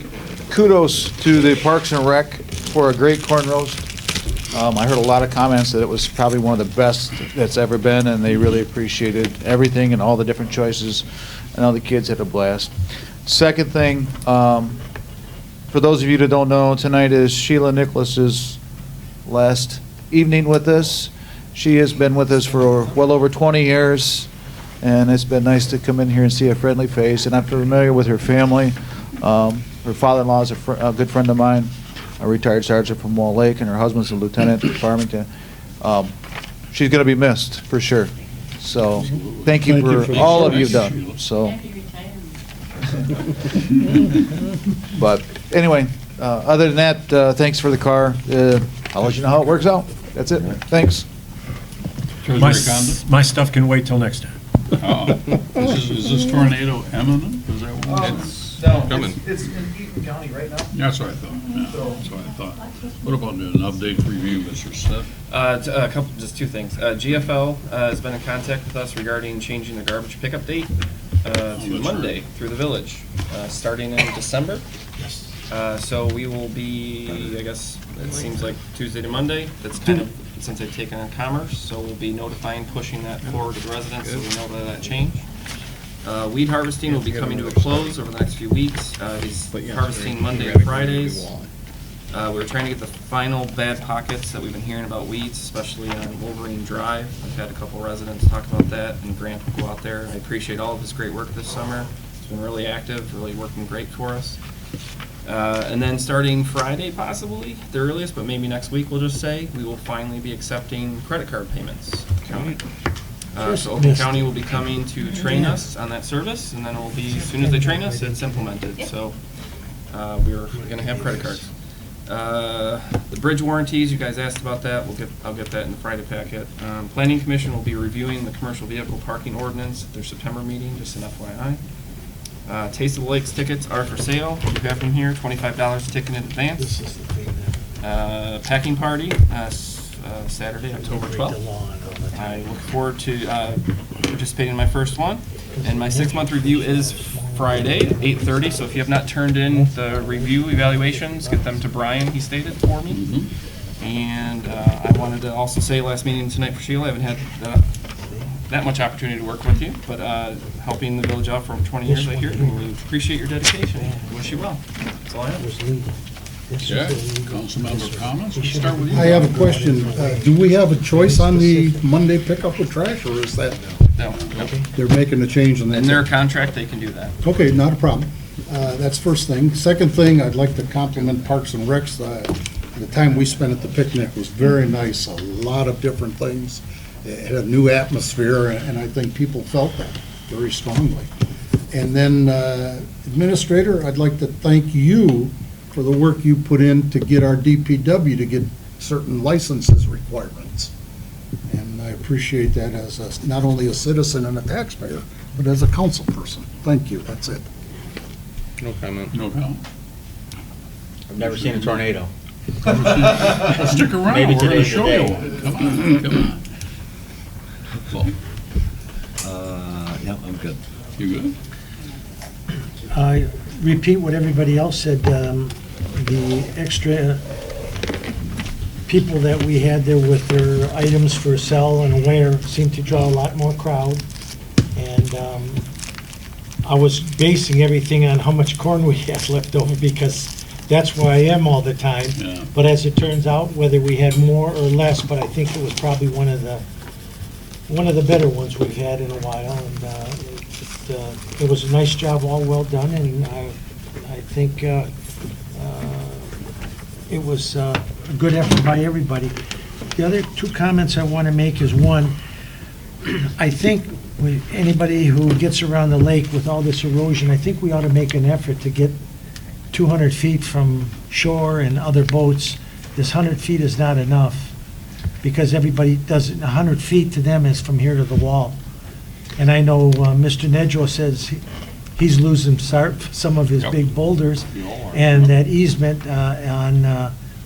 Kudos to the Parks and Rec for a great corn roast. I heard a lot of comments that it was probably one of the best that's ever been, and they really appreciated everything and all the different choices. I know the kids had a blast. Second thing, for those of you that don't know, tonight is Sheila Nicholas's last evening with us. She has been with us for well over 20 years, and it's been nice to come in here and see a friendly face. And I'm familiar with her family. Her father-in-law is a good friend of mine, a retired sergeant from Wall Lake, and her husband's a lieutenant in Farmington. She's going to be missed, for sure. So thank you for all of you've done. So, but anyway, other than that, thanks for the car. I'll let you know how it works out. That's it. Thanks. My stuff can wait till next time. Is this tornado imminent? Is that what? It's in Eaton County right now. That's what I thought. Yeah, that's what I thought. What about an update for you, Mr. Smith? Just two things. GFL has been in contact with us regarding changing the garbage pickup date to Monday through the village, starting in December. So we will be, I guess, it seems like Tuesday to Monday. That's kind of, since I've taken on commerce, so we'll be notifying, pushing that forward to the residents so we know that changed. Weed harvesting will be coming to a close over the next few weeks. He's harvesting Monday and Fridays. We're trying to get the final bad pockets that we've been hearing about weeds, especially on Wolverine Drive. I've had a couple residents talk about that, and Grant will go out there. I appreciate all of his great work this summer. It's been really active, really working great for us. And then starting Friday, possibly, the earliest, but maybe next week, we'll just say, we will finally be accepting credit card payments. So Oakland County will be coming to train us on that service, and then it will be, as soon as they train us, it's implemented. So we're going to have credit cards. The bridge warranties, you guys asked about that. I'll get that in the Friday packet. Planning Commission will be reviewing the commercial vehicle parking ordinance at their September meeting, just an FYI. Taste of the Lakes tickets are for sale. You have them here, $25 a ticket in advance. Packing party, Saturday, October 12th. I look forward to participating in my first one. And my 6-month review is Friday at 8:30, so if you have not turned in the review evaluations, get them to Brian, he stated, for me. And I wanted to also say, last meeting tonight for Sheila, I haven't had that much opportunity to work with you, but helping the village out for 20 years, I hear, and we appreciate your dedication. Wish you well. That's all I have. Okay, council member comments? We'll start with you. I have a question. Do we have a choice on the Monday pickup with trash, or is that, No. they're making a change on that? In their contract, they can do that. Okay, not a problem. That's first thing. Second thing, I'd like to compliment Parks and Recs. The time we spent at the picnic was very nice, a lot of different things. It had a new atmosphere, and I think people felt that very strongly. And then, Administrator, I'd like to thank you for the work you put in to get our DPW to get certain licenses requirements. And I appreciate that as not only a citizen and a taxpayer, but as a council person. Thank you, that's it. No comment. No comment. I've never seen a tornado. Stick around, Maybe we're going to today's show the you day. one. Come on, come on. Well, Yeah, I'm good. you good? I repeat what everybody else said. The extra people that we had there with their items for sale and wear seemed to draw a lot more crowd. And I was basing everything on how much corn we had left over, because that's where I am all the time. Yeah. But as it turns out, whether we had more or less, but I think it was probably one of the better ones we've had in a while. And it was a nice job, all well done, and I think it was a good effort by everybody. The other two comments I want to make is, one, I think with anybody who gets around the lake with all this erosion, I think we ought to make an effort to get 200 feet from shore and other boats. This 100 feet is not enough, because everybody does it. 100 feet to them is from here to the wall. And I know Mr. Nedro says he's losing some of his big boulders, and that easement on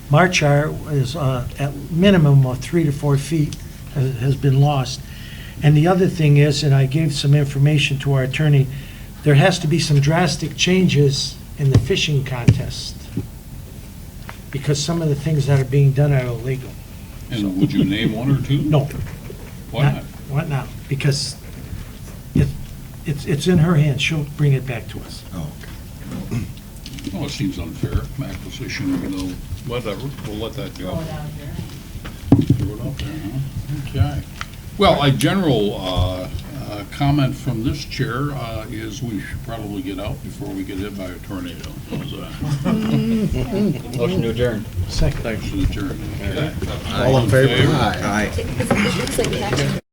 Marchar is at minimum of 3 to 4 feet has been lost. And the other thing is, and I gave some information to our attorney, there has to be some drastic changes in the fishing contest, because some of the things that are being done are illegal. And would you name one or two? No. Why not? Why not? Because it's in her hands. She'll bring it back to us. Oh, Well, it seems unfair, acquisition, even though, whatever, we'll let that go. Throw it out there, huh? Okay. Well, a general comment from this chair is we should probably get out before we get hit by a tornado. How's that? Motion to adjourn. Second. Thanks for the adjourn. Okay. All in favor? Aye. It looks like we have to